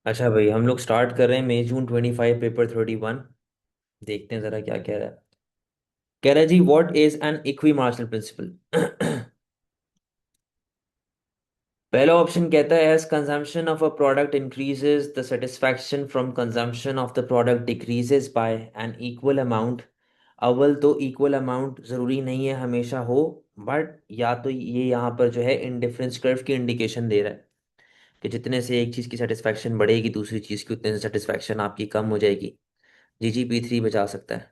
अच्छा भाई, हम लोग स्टार्ट कर रहे हैं मई जून 25 पेपर 31। देखते हैं जरा क्या कह रहा है। कह रहा है जी, what is an equi marginal principle. पहला ऑप्शन कहता है as consumption of a product increases the satisfaction from consumption of the product decreases by an equal amount. अव्वल तो इक्वल अमाउंट ज़रूरी नहीं है हमेशा हो, बट या तो ये यहाँ पर जो है इंडिफरेंस कर्व की इंडिकेशन दे रहा है कि जितने से एक चीज़ की सेटिस्फैक्शन बढ़ेगी दूसरी चीज़ की उतने से सेटिस्फैक्शन आपकी कम हो जाएगी। GGP3 बचा सकता है।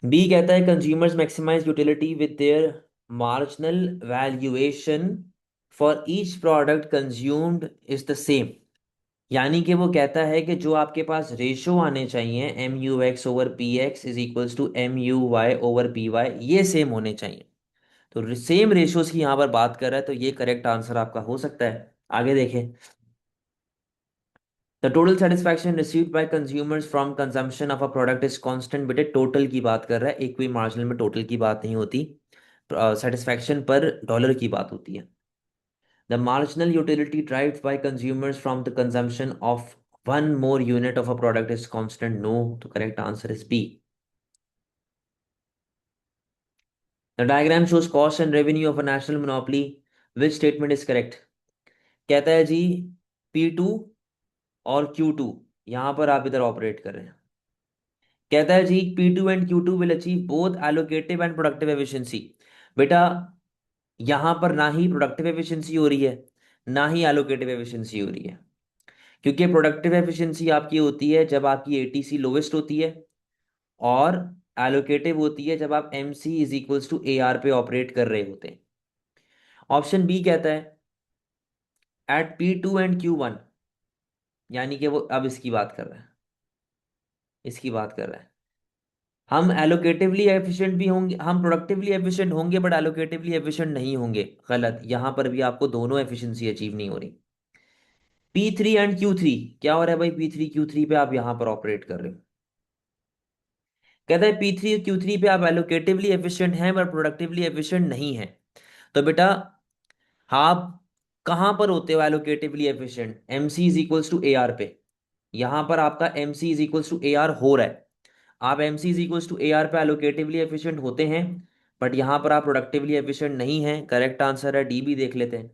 बी कहता है consumers maximise utility with their marginal valuation for each product consumed is the same. यानी कि वो कहता है कि जो आपके पास रेशो आने चाहिए MUX/PX is equals to MUY/PY, ये सेम होने चाहिए। तो सेम रेशोज की यहाँ पर बात कर रहा है, तो ये करेक्ट आंसर आपका हो सकता है। आगे देखें। The total satisfaction received by consumers from consumption of a product is constant. बेटे टोटल की बात कर रहा है, एक भी मार्जिनल में टोटल की बात नहीं होती। सेटिस्फैक्शन पर डॉलर की बात होती है। The marginal utility derived by consumers from the consumption of one more unit of a product is constant. No, तो correct answer is B. The diagram shows cost and revenue of a national monopoly. Which statement is correct? कहता है जी, P2 और Q2, यहां पर आप इधर operate कर रहे हैं। कहता है जी, P2 and Q2 will achieve both allocative and productive efficiency. बेटा यहां पर ना ही प्रोडक्टिव एफिशिएंसी हो रही है, ना ही एलोकेटिव एफिशिएंसी हो रही है। क्योंकि प्रोडक्टिव एफिशिएंसी आपकी होती है जब आपकी ATC लोवेस्ट होती है, और एलोकेटिव होती है जब आप MC = AR पे ऑपरेट कर रहे होते हैं। ऑप्शन बी कहता है एट P2 एंड Q1, यानी कि वो अब इसकी बात कर रहा है, इसकी बात कर रहा है। हम एलोकेटिवली एफिशिएंट भी होंगे, हम प्रोडक्टिवली एफिशिएंट होंगे, बट एलोकेटिवली एफिशिएंट नहीं होंगे। गलत, यहां पर भी आपको दोनों एफिशिएंसी अचीव नहीं हो रही। P3 एंड Q3, क्या हो रहा है भाई? P3 Q3 पे आप यहां पर ऑपरेट कर रहे हो। कहता है P3 Q3 पे आप एलोकेटिवली एफिशिएंट हैं पर प्रोडक्टिवली एफिशिएंट नहीं है। तो बेटा आप कहां पर होते हो एलोकेटिवली एफिशिएंट? MC = AR पे। यहां पर आपका MC = AR हो रहा है। आप MC = AR पे एलोकेटिवली एफिशिएंट होते हैं, बट यहां पर आप प्रोडक्टिवली एफिशिएंट नहीं हैं। करेक्ट आंसर है डी। भी देख लेते हैं।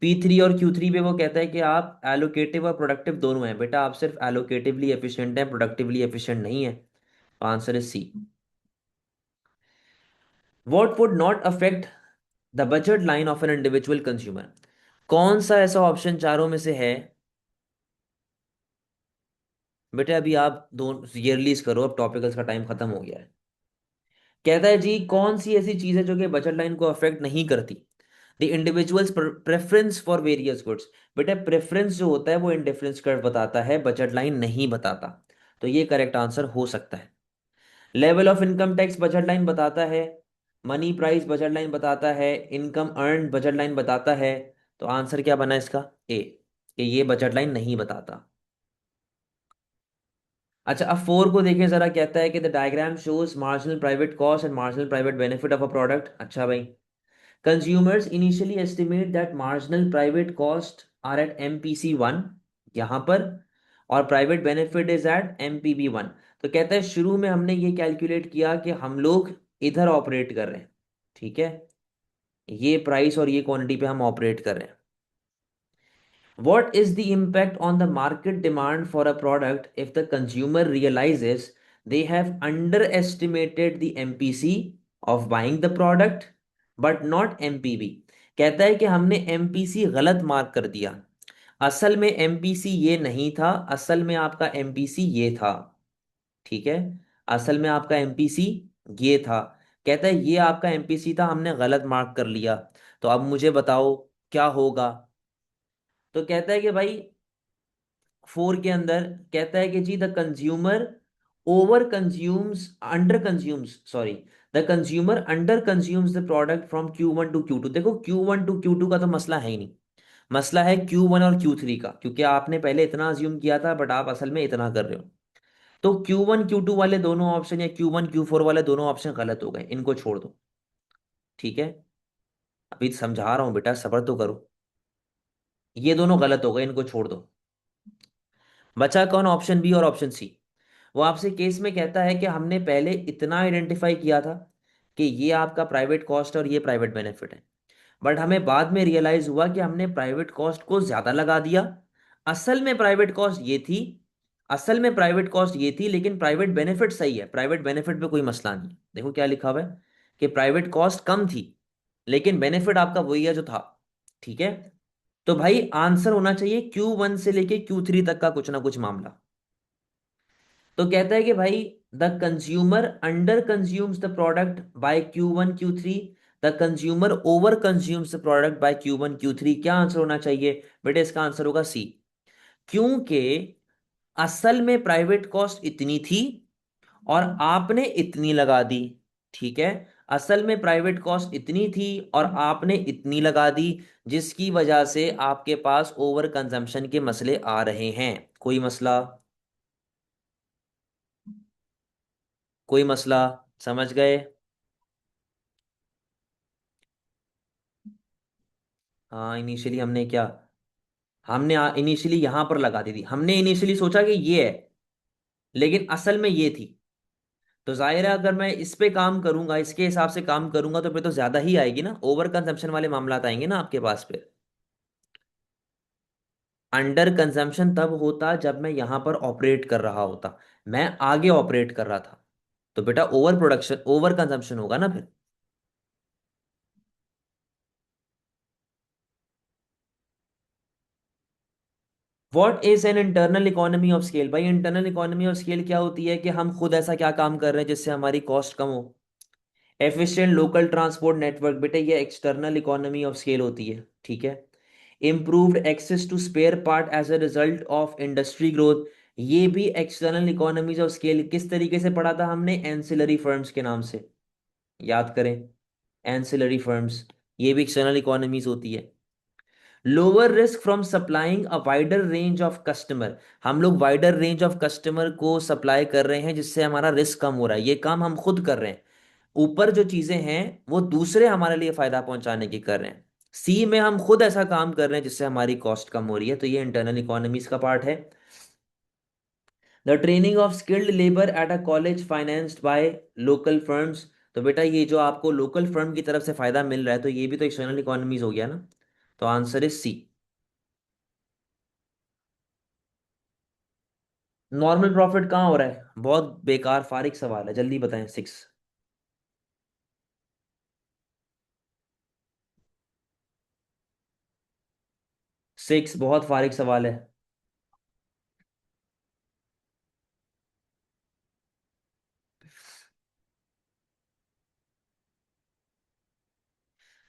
P3 और Q3 पे वो कहता है कि आप एलोकेटिव और प्रोडक्टिव दोनों हैं। बेटा आप सिर्फ एलोकेटिवली एफिशिएंट हैं, प्रोडक्टिवली एफिशिएंट नहीं है। Answer is C. What would not affect the budget line of an individual consumer? कौन सा ऐसा ऑप्शन चारों में से है? बेटा अभी आप दोनों ईयरलीज करो, अब टॉपिकल्स का टाइम खत्म हो गया है। कहता है जी, कौन सी ऐसी चीज है जो कि बजट लाइन को अफेक्ट नहीं करती? The individuals preference for various goods. बेटा प्रेफरेंस जो होता है वो इंडिफरेंस कर्व बताता है, बजट लाइन नहीं बताता। तो ये करेक्ट आंसर हो सकता है। Level of income tax budget line बताता है। मनी प्राइस बजट लाइन बताता है। इनकम अर्न बजट लाइन बताता है। तो आंसर क्या बना इसका? ए, कि ये बजट लाइन नहीं बताता। अच्छा, अब 4 को देखें जरा। कहता है कि the diagram shows marginal private cost and marginal private benefit of a product. अच्छा भाई, consumers initially estimate that marginal private cost are at MPC 1 यहां पर, और private benefit is at MPB 1। तो कहता है शुरू में हमने ये कैलकुलेट किया कि हम लोग इधर ऑपरेट कर रहे हैं, ठीक है, ये प्राइस और ये क्वांटिटी पे हम ऑपरेट कर रहे हैं। What is the impact on the market demand for a product if the consumer realizes they have underestimated the MPC of buying the product but not MPV? कहता है कि हमने MPC गलत मार्क कर दिया। असल में MPC ये नहीं था, असल में आपका MPC ये था। ठीक है, असल में आपका MPC ये था। कहता है ये आपका MPC था, हमने गलत मार्क कर लिया। तो अब मुझे बताओ क्या होगा? तो कहता है कि भाई 4 के अंदर कहता है कि जी the consumer over consumes under consumes sorry the consumer under consumes the product from Q1 to Q2। देखो Q1 to Q2 का तो मसला है ही नहीं, मसला है Q1 और Q3 का, क्योंकि आपने पहले इतना अज्यूम किया था बट आप असल में इतना कर रहे हो। तो Q1 Q2 वाले दोनों ऑप्शन या Q1 Q4 वाले दोनों ऑप्शन गलत हो गए, इनको छोड़ दो। ठीक है, अभी समझा रहा हूं बेटा, सब्र तो करो। ये दोनों गलत हो गए, इनको छोड़ दो। बचा कौन? ऑप्शन बी और ऑप्शन सी। वो आपसे केस में कहता है कि हमने पहले इतना आइडेंटिफाई किया था कि ये आपका प्राइवेट कॉस्ट और ये प्राइवेट बेनिफिट है, बट हमें बाद में रियलाइज हुआ कि हमने प्राइवेट कॉस्ट को ज्यादा लगा दिया। असल में प्राइवेट कॉस्ट ये थी, असल में प्राइवेट कॉस्ट ये थी, लेकिन प्राइवेट बेनिफिट सही है, प्राइवेट बेनिफिट पे कोई मसला नहीं। देखो क्या लिखा हुआ है कि प्राइवेट कॉस्ट कम थी लेकिन बेनिफिट आपका वही है जो था। ठीक है, तो भाई आंसर होना चाहिए Q1 से लेके Q3 तक का कुछ ना कुछ मामला। तो कहता है कि भाई the consumer under consumes the product by Q1 Q3, the consumer over consumes the product by Q1 Q3। क्या आंसर होना चाहिए बेटे? इसका आंसर होगा सी। क्योंकि असल में प्राइवेट कॉस्ट इतनी थी और आपने इतनी लगा दी। ठीक है, असल में प्राइवेट कॉस्ट इतनी थी और आपने इतनी लगा दी, जिसकी वजह से आपके पास ओवर कंजम्पशन के मसले आ रहे हैं। कोई मसला? कोई मसला? समझ गए? हाँ, इनिशियली हमने क्या, हमने इनिशियली यहां पर लगा दी थी, हमने इनिशियली सोचा कि ये है लेकिन असल में ये थी। तो जाहिर है अगर मैं इस पे काम करूंगा, इसके हिसाब से काम करूंगा तो फिर तो ज्यादा ही आएगी ना, ओवर कंजम्पशन वाले मामला आएंगे ना आपके पास पे। अंडर कंजम्पशन तब होता जब मैं यहां पर ऑपरेट कर रहा होता, मैं आगे ऑपरेट कर रहा था, तो बेटा ओवर प्रोडक्शन, ओवर कंजम्पशन होगा ना फिर। What is an internal economy of scale? भाई इंटरनल इकोनॉमी ऑफ स्केल क्या होती है कि हम खुद ऐसा क्या काम कर रहे हैं जिससे हमारी कॉस्ट कम हो। एफिशिएंट लोकल ट्रांसपोर्ट नेटवर्क, बेटे ये एक्सटर्नल इकोनॉमी ऑफ स्केल होती है। ठीक है, improved access to spare part as a result of industry growth, ये भी एक्सटर्नल इकोनॉमीज ऑफ स्केल। किस तरीके से पढ़ा था हमने? एंसिलरी फर्म्स के नाम से, याद करें, एंसिलरी फर्म्स, ये भी एक्सटर्नल इकोनॉमीज होती है। Lower risk from supplying a wider range of customer, हम लोग वाइडर रेंज ऑफ कस्टमर को सप्लाई कर रहे हैं जिससे हमारा रिस्क कम हो रहा है, ये काम हम खुद कर रहे हैं। ऊपर जो चीजें हैं वो दूसरे हमारे लिए फायदा पहुंचाने की कर रहे हैं। सी में हम खुद ऐसा काम कर रहे हैं जिससे हमारी कॉस्ट कम हो रही है, तो ये इंटरनल इकोनॉमीज का पार्ट है। The training of skilled labour at a college financed by local firms, तो बेटा ये जो आपको लोकल फर्म की तरफ से फायदा मिल रहा है तो ये भी तो एक्सटर्नल इकोनॉमीज हो गया ना। तो answer is C. Normal profit कहाँ हो रहा है? बहुत बेकार फारिग सवाल है, जल्दी बताएं। 6। 6 बहुत फारिग सवाल है।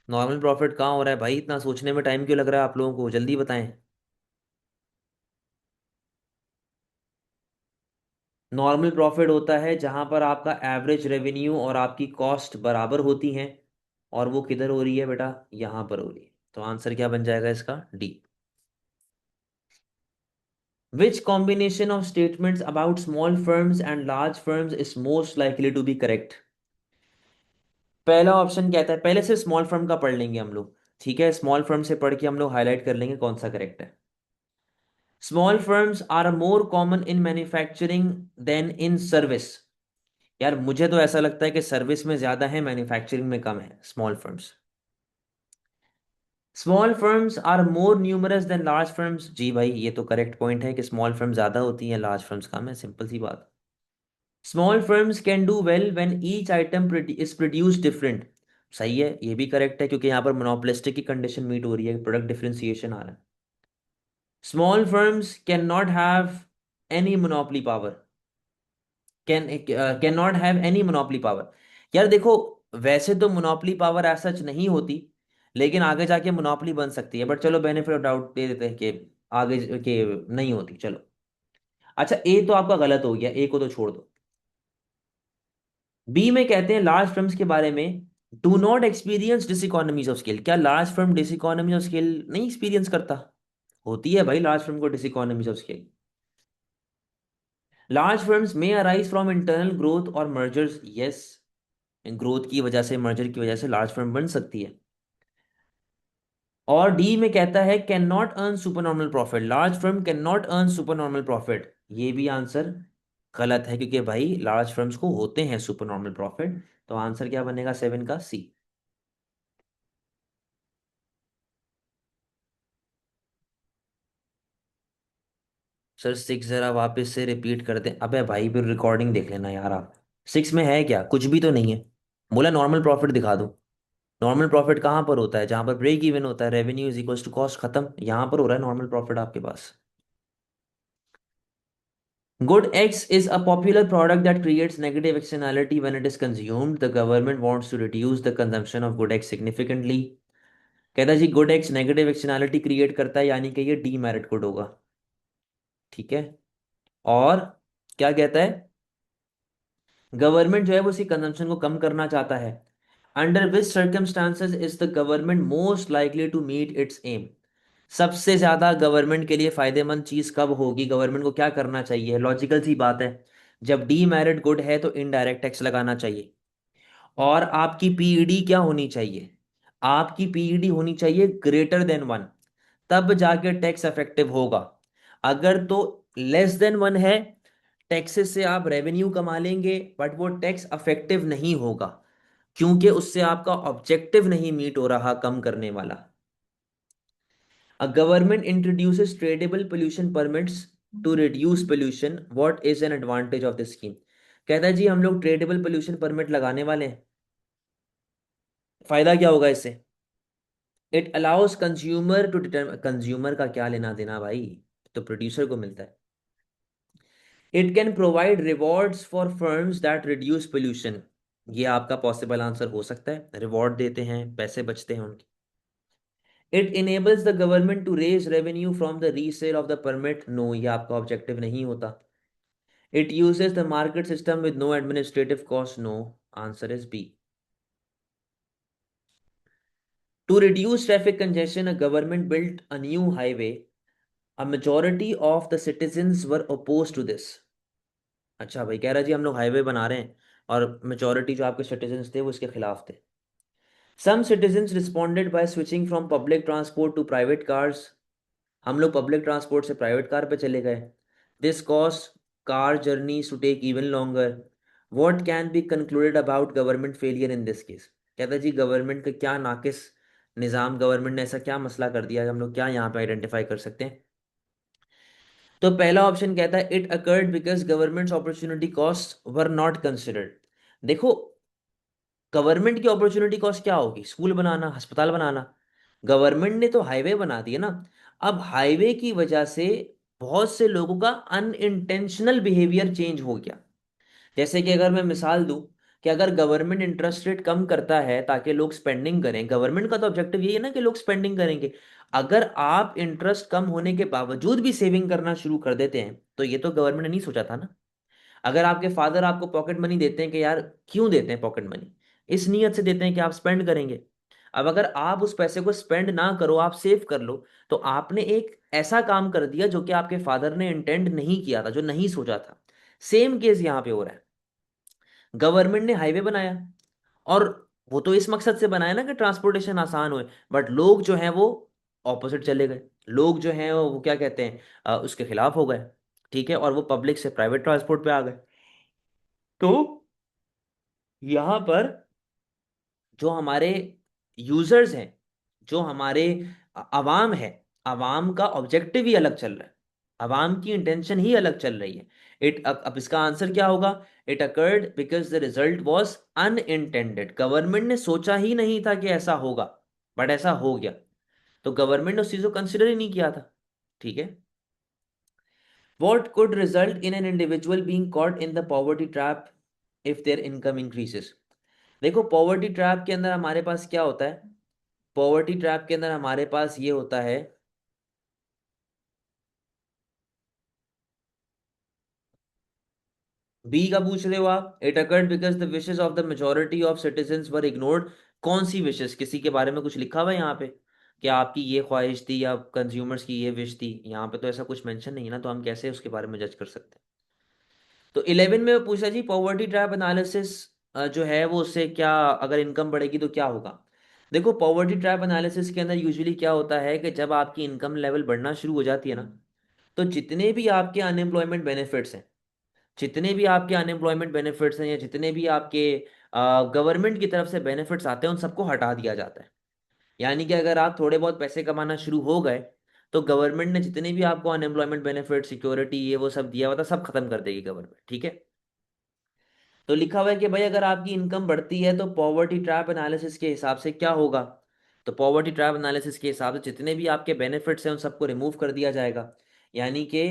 नॉर्मल प्रॉफिट कहाँ हो रहा है भाई? इतना सोचने में टाइम क्यों लग रहा है आप लोगों को? जल्दी बताएं। नॉर्मल प्रॉफिट होता है जहां पर आपका एवरेज रेवेन्यू और आपकी कॉस्ट बराबर होती हैं, और वो किधर हो रही है बेटा? यहां पर हो रही है। तो आंसर क्या बन जाएगा इसका? D. Which combination of statements about small firms and large firms is most likely to be correct? पहला ऑप्शन कहता है, पहले से स्मॉल फर्म का पढ़ लेंगे हम लोग। ठीक है, स्मॉल फर्म से पढ़ के हम लोग हाईलाइट कर लेंगे कौन सा करेक्ट है। Small firms are more common in manufacturing than in service. यार मुझे तो ऐसा लगता है कि सर्विस में ज्यादा है, मैन्युफैक्चरिंग में कम है small firms. Small firms are more numerous than large firms, जी भाई ये तो करेक्ट पॉइंट है कि स्मॉल फर्म ज्यादा होती है, लार्ज फर्म्स कम है, सिंपल सी बात। Small firms can do well when each item is produce different, सही है, ये भी करेक्ट है क्योंकि यहाँ पर मोनोपोलिस्टिक की कंडीशन मीट हो रही है, प्रोडक्ट डिफरेंशिएशन आ रहा है। Small firms can not have any monopoly power, can not have any monopoly power. यार देखो, वैसे तो मोनोपोली पावर एज सच नहीं होती, लेकिन आगे जाके मोनोपोली बन सकती है, बट चलो बेनिफिट ऑफ डाउट दे देते हैं कि आगे के नहीं होती, चलो। अच्छा, ए तो आपका गलत हो गया, ए को तो छोड़ दो। बी में कहते हैं लार्ज फर्म्स के बारे में, do not experience diseconomies of scale. क्या large firm diseconomy of scale नहीं एक्सपीरियंस करता? होती है भाई लार्ज फर्म को diseconomies of scale. Large firms में अराइज फ्रॉम इंटरनल ग्रोथ और मर्जर्स, यस, ग्रोथ की वजह से, मर्जर की वजह से लार्ज फर्म बन सकती है। और डी में कहता है can not earn super normal profit, large firm can not earn super normal profit. ये भी आंसर गलत है, क्योंकि भाई लार्ज फर्म्स को होते हैं सुपर नॉर्मल प्रॉफिट। तो आंसर क्या बनेगा 7 का, सी। सर 6 जरा वापस से रिपीट कर दे, अबे भाई फिर रिकॉर्डिंग देख लेना यार आप। 6 में है क्या, कुछ भी तो नहीं है। बोला नॉर्मल प्रॉफिट दिखा दो। नॉर्मल प्रॉफिट कहाँ पर होता है, जहां पर ब्रेक इवन होता है, revenue is equals to cost, खत्म। यहां पर हो रहा है नॉर्मल प्रॉफिट आपके पास। Good X is a popular product that creates negative externality when it is consumed. The government wants to reduce the consumption of Good X significantly. कहता है जी good X negative externality create करता है, यानी कि ये demerit good होगा। ठीक है। और क्या कहता है, गवर्नमेंट जो है वो उसकी कंजम्पशन को कम करना चाहता है। Under which circumstances is the government most likely to meet its aim. सबसे ज्यादा गवर्नमेंट के लिए फायदेमंद चीज कब होगी, गवर्नमेंट को क्या करना चाहिए, लॉजिकल सी बात है। जब डीमेरिट गुड है तो इनडायरेक्ट टैक्स लगाना चाहिए। और आपकी पीईडी क्या होनी चाहिए, आपकी पीईडी होनी चाहिए ग्रेटर देन 1, तब जाके टैक्स इफेक्टिव होगा। अगर तो लेस देन 1 है, टैक्सेस से आप रेवेन्यू कमा लेंगे बट वो टैक्स अफेक्टिव नहीं होगा, क्योंकि उससे आपका ऑब्जेक्टिव नहीं मीट हो रहा कम करने वाला। A government introduces tradable pollution permits to reduce pollution. What is an advantage of this scheme? कहता है जी हम लोग ट्रेडेबल पोल्यूशन परमिट लगाने वाले हैं। फायदा क्या होगा इससे, it allows consumer to determine, consumer का क्या लेना देना भाई, तो प्रोड्यूसर को मिलता है। It can provide rewards for firms that reduce pollution. ये आपका पॉसिबल आंसर हो सकता है, रिवॉर्ड देते हैं, पैसे बचते हैं उनके। It enables the government to raise revenue from the resale of the permit, no ये आपका ऑब्जेक्टिव नहीं होता। It uses the market system with no administrative cost, no, answer is B. To reduce traffic congestion, a government built a new highway, a majority of the citizens were oppose to this. अच्छा भाई कह रहा जी हम लोग highway बना रहे हैं और मेजोरिटी जो आपके सिटीजन्स थे वो इसके खिलाफ थे। Some citizens responded by switching from public transport to private cars, हम लोग पब्लिक ट्रांसपोर्ट से प्राइवेट कार पे चले गए। This cost car journeys to take even longer. What can be concluded about government failure in this case. कहता है जी government का क्या नाकिस निज़ाम, गवर्नमेंट ने ऐसा क्या मसला कर दिया है, हम लोग क्या यहाँ पे आइडेंटिफाई कर सकते हैं। तो पहला ऑप्शन कहता है it occurred because governments opportunity cost were not considered. देखो गवर्नमेंट की अपॉर्चुनिटी कॉस्ट क्या होगी, स्कूल बनाना, अस्पताल बनाना। गवर्नमेंट ने तो हाईवे बना दिए ना। अब हाईवे की वजह से बहुत से लोगों का अनइंटेंशनल बिहेवियर चेंज हो गया। जैसे कि अगर मैं मिसाल दूं कि अगर गवर्नमेंट इंटरेस्ट रेट कम करता है ताकि लोग स्पेंडिंग करें, गवर्नमेंट का तो ऑब्जेक्टिव यही है ना कि लोग स्पेंडिंग करेंगे। अगर आप इंटरेस्ट कम होने के बावजूद भी सेविंग करना शुरू कर देते हैं तो ये तो गवर्नमेंट ने नहीं सोचा था ना। अगर आपके फादर आपको पॉकेट मनी देते हैं कि यार, क्यों देते हैं पॉकेट मनी, इस नीयत से देते हैं कि आप स्पेंड करेंगे। अब अगर आप उस पैसे को स्पेंड ना करो, आप सेव कर लो, तो आपने एक ऐसा काम कर दिया जो कि आपके फादर ने इंटेंड नहीं किया था, जो नहीं सोचा था। सेम केस यहां पे हो रहा है। गवर्नमेंट ने हाईवे बनाया और वो तो इस मकसद से बनाया ना कि ट्रांसपोर्टेशन आसान होए, बट लोग जो हैं वो ऑपोजिट चले गए। लोग जो हैं वो क्या कहते हैं, उसके खिलाफ हो गए। ठीक है, और वो पब्लिक से प्राइवेट ट्रांसपोर्ट पे आ गए। तो यहाँ पर जो हमारे यूजर्स हैं, जो हमारे अवाम है, अवाम का ऑब्जेक्टिव ही अलग चल रहा है, अवाम की इंटेंशन ही अलग चल रही है। अब इसका आंसर क्या होगा, it occurred because the result was unintended. Government ने सोचा ही नहीं था कि ऐसा होगा, बट ऐसा हो गया। तो गवर्नमेंट ने उस चीज को कंसिडर ही नहीं किया था। ठीक है। What could result in an individual being caught in the poverty trap if there income increases. देखो पॉवर्टी ट्रैप के अंदर हमारे पास क्या होता है, पॉवर्टी ट्रैप के अंदर हमारे पास ये होता है, बी का पूछ रहे हो आप, it occurred because the wishes of the majority of citizens were ignored. कौन सी विशेस, किसी के बारे में कुछ लिखा हुआ है यहाँ पे कि आपकी ये ख्वाहिश थी या कंज्यूमर्स की ये विश थी, यहाँ पे तो ऐसा कुछ मेंशन नहीं है ना, तो हम कैसे उसके बारे में जज कर सकते हैं। तो 11 में पूछा जी पॉवर्टी ट्रैप एनालिसिस जो है वो उससे क्या, अगर इनकम बढ़ेगी तो क्या होगा। देखो, पॉवर्टी ट्रैप एनालिसिस के अंदर यूजुअली क्या होता है कि जब आपकी इनकम लेवल बढ़ना शुरू हो जाती है ना, तो जितने भी आपके अनएम्प्लॉयमेंट बेनिफिट्स हैं, जितने भी आपके अनएम्प्लॉयमेंट बेनिफिट्स हैं, या जितने भी आपके गवर्नमेंट की तरफ से बेनिफिट्स आते हैं, उन सबको हटा दिया जाता है। यानी कि अगर आप थोड़े बहुत पैसे कमाना शुरू हो गए, तो गवर्नमेंट ने जितने भी आपको अनएम्प्लॉयमेंट बेनिफिट, सिक्योरिटी, ये वो सब दिया हुआ था, सब खत्म कर देगी गवर्नमेंट, ठीक है। तो लिखा हुआ है कि भाई अगर आपकी इनकम बढ़ती है तो पॉवर्टी ट्रैप एनालिसिस के हिसाब से क्या होगा। तो पॉवर्टी ट्रैप एनालिसिस के हिसाब से जितने भी आपके बेनिफिट्स हैं उन सबको रिमूव कर दिया जाएगा। यानी कि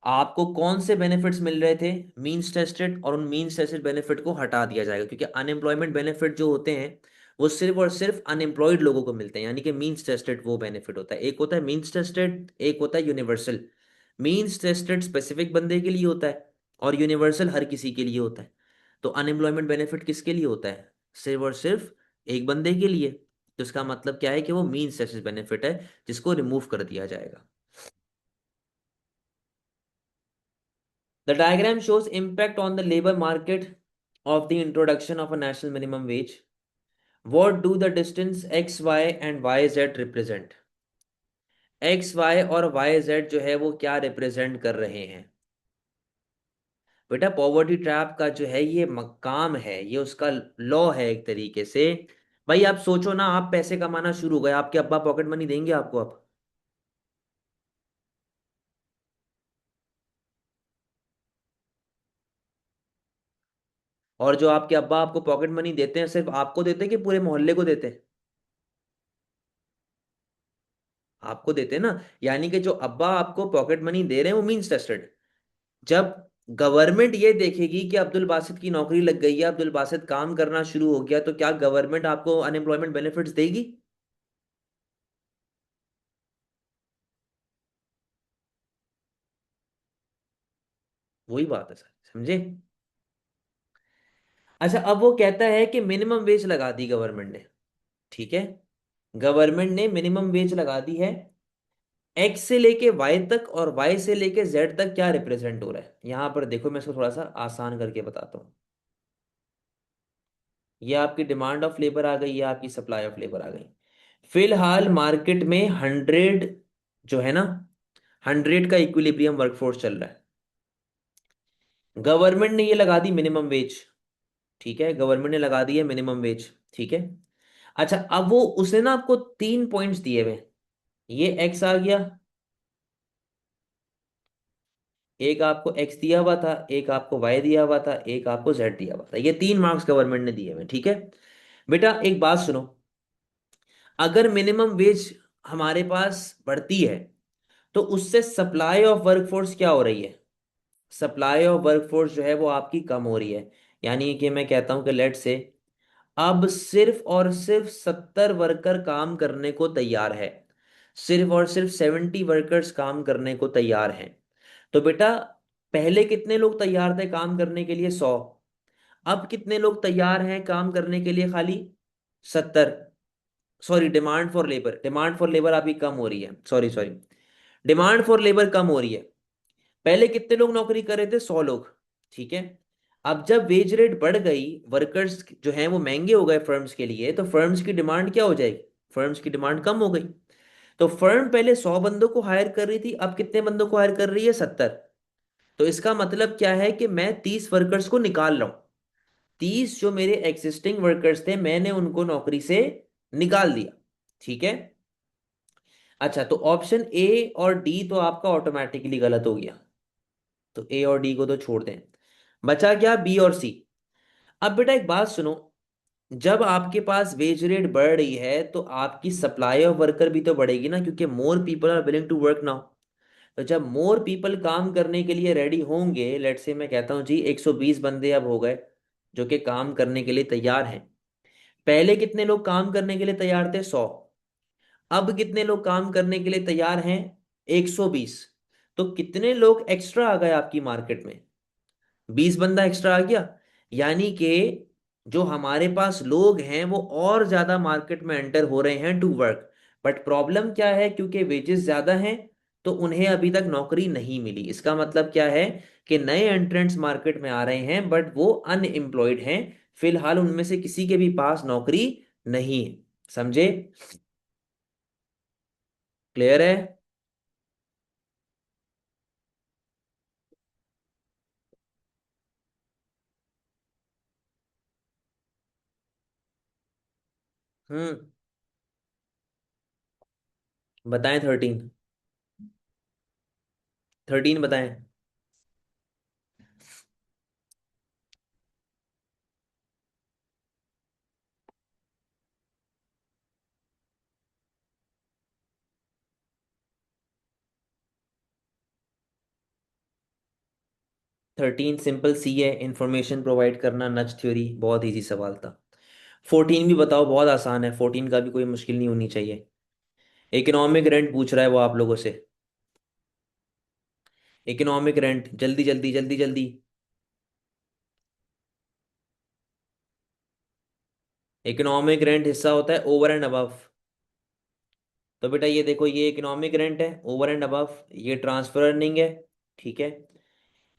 आपको कौन से बेनिफिट्स मिल रहे थे, मींस टेस्टेड, और उन मींस टेस्टेड बेनिफिट को हटा दिया जाएगा, क्योंकि अनएम्प्लॉयमेंट बेनिफिट जो होते हैं वो सिर्फ और सिर्फ अनएम्प्लॉयड लोगों को मिलते हैं। यानी कि मींस टेस्टेड वो बेनिफिट होता है, एक होता है मींस टेस्टेड, एक होता है यूनिवर्सल। मींस टेस्टेड स्पेसिफिक बंदे के लिए होता है, और यूनिवर्सल हर किसी के लिए होता है। तो अनएम्प्लॉयमेंट बेनिफिट किसके लिए होता है, सिर्फ और सिर्फ एक बंदे के लिए। तो इसका मतलब क्या है कि वो मींस टेस्टेड बेनिफिट है, जिसको रिमूव कर दिया जाएगा। The diagram shows impact on the labor market of the introduction of a national minimum wage. What do the distance x, y and y, z represent? x, y और y, z जो है वो क्या represent कर रहे हैं? बेटा, poverty trap का जो है ये मकाम है, ये उसका लॉ है एक तरीके से। भाई आप सोचो ना, आप पैसे कमाना शुरू हो गए, आपके अब्बा पॉकेट मनी देंगे आपको अब? और जो आपके अब्बा आपको पॉकेट मनी देते हैं, सिर्फ आपको देते हैं कि पूरे मोहल्ले को देते हैं? आपको देते हैं ना। यानी कि जो अब्बा आपको पॉकेट मनी दे रहे हैं वो मींस टेस्टेड। जब गवर्नमेंट ये देखेगी कि अब्दुल बासित की नौकरी लग गई है, अब्दुल बासित काम करना शुरू हो गया, तो क्या गवर्नमेंट आपको अनएम्प्लॉयमेंट बेनिफिट्स देगी? वही बात है सर, समझे? अच्छा, अब वो कहता है कि मिनिमम वेज लगा दी गवर्नमेंट ने, ठीक है। गवर्नमेंट ने मिनिमम वेज लगा दी है। एक्स से लेके वाई तक और वाई से लेके जेड तक क्या रिप्रेजेंट हो रहा है, यहां पर देखो, मैं इसको थोड़ा सा आसान करके बताता हूँ। ये आपकी डिमांड ऑफ लेबर आ गई, ये आपकी सप्लाई ऑफ लेबर आ गई। फिलहाल मार्केट में 100 जो है ना, 100 का इक्विलिब्रियम वर्कफोर्स चल रहा है। गवर्नमेंट ने ये लगा दी मिनिमम वेज, ठीक है, गवर्नमेंट ने लगा दी है मिनिमम वेज, ठीक है। अच्छा, अब वो उसने ना आपको 3 पॉइंट्स दिए हुए हैं। ये एक्स आ गया, एक आपको एक्स दिया हुआ था, एक आपको वाई दिया हुआ था, एक आपको जेड दिया हुआ था। ये 3 मार्क्स गवर्नमेंट ने दिए हुए हैं, ठीक है। बेटा एक बात सुनो, अगर मिनिमम वेज हमारे पास बढ़ती है, तो उससे सप्लाई ऑफ वर्कफोर्स क्या हो रही है? सप्लाई ऑफ वर्कफोर्स जो है वो आपकी कम हो रही है। यानी कि मैं कहता हूं कि लेट से अब सिर्फ और सिर्फ 70 वर्कर काम करने को तैयार है, सिर्फ और सिर्फ 70 वर्कर्स काम करने को तैयार हैं। तो बेटा, पहले कितने लोग तैयार थे काम करने के लिए? 100। अब कितने लोग तैयार हैं काम करने के लिए? खाली 70। Sorry, demand for labour, demand for labour आपकी कम हो रही है, sorry sorry, demand for labour कम हो रही है। पहले कितने लोग नौकरी कर रहे थे? 100 लोग, ठीक है। अब जब वेज रेट बढ़ गई, वर्कर्स जो हैं वो महंगे हो गए फर्म्स के लिए, तो फर्म्स की डिमांड क्या हो जाएगी? फर्म्स की डिमांड कम हो गई। तो फर्म पहले 100 बंदों को हायर कर रही थी, अब कितने बंदों को हायर कर रही है? 70। तो इसका मतलब क्या है कि मैं 30 वर्कर्स को निकाल रहा हूं। 30 जो मेरे एग्जिस्टिंग वर्कर्स थे, मैंने उनको नौकरी से निकाल दिया, ठीक है। अच्छा, तो ऑप्शन ए और डी तो आपका ऑटोमेटिकली गलत हो गया, तो ए और डी को तो छोड़ दें। बचा क्या? बी और सी। अब बेटा एक बात सुनो, जब आपके पास वेज रेट बढ़ रही है, तो आपकी सप्लाई ऑफ वर्कर भी तो बढ़ेगी ना, क्योंकि more people are willing to work now. तो जब मोर पीपल काम करने के लिए रेडी होंगे, लेट से मैं कहता हूं जी 120 बंदे अब हो गए जो कि काम करने के लिए तैयार हैं। पहले कितने लोग काम करने के लिए तैयार थे? 100। अब कितने लोग काम करने के लिए तैयार हैं? 120। तो कितने लोग एक्स्ट्रा आ गए आपकी मार्केट में? 20 बंदा एक्स्ट्रा आ गया। यानी कि जो हमारे पास लोग हैं वो और ज्यादा मार्केट में एंटर हो रहे हैं टू वर्क। बट प्रॉब्लम क्या है, क्योंकि वेजेस ज्यादा हैं, तो उन्हें अभी तक नौकरी नहीं मिली। इसका मतलब क्या है कि नए एंट्रेंट्स मार्केट में आ रहे हैं, बट वो अनएम्प्लॉयड हैं। फिलहाल उनमें से किसी के भी पास नौकरी नहीं है। समझे? क्लियर है? 13 बताएं, 13 बताएं। 13 सिंपल सी है, इंफॉर्मेशन प्रोवाइड करना, नच थ्योरी, बहुत इजी सवाल था। 14 भी बताओ, बहुत आसान है, 14 का भी कोई मुश्किल नहीं होनी चाहिए। इकोनॉमिक रेंट पूछ रहा है वो आप लोगों से। इकोनॉमिक रेंट, जल्दी जल्दी जल्दी जल्दी। इकोनॉमिक रेंट हिस्सा होता है ओवर एंड अबव। तो बेटा ये देखो, ये इकोनॉमिक रेंट है ओवर एंड अबव, ये ट्रांसफर अर्निंग है। ठीक है,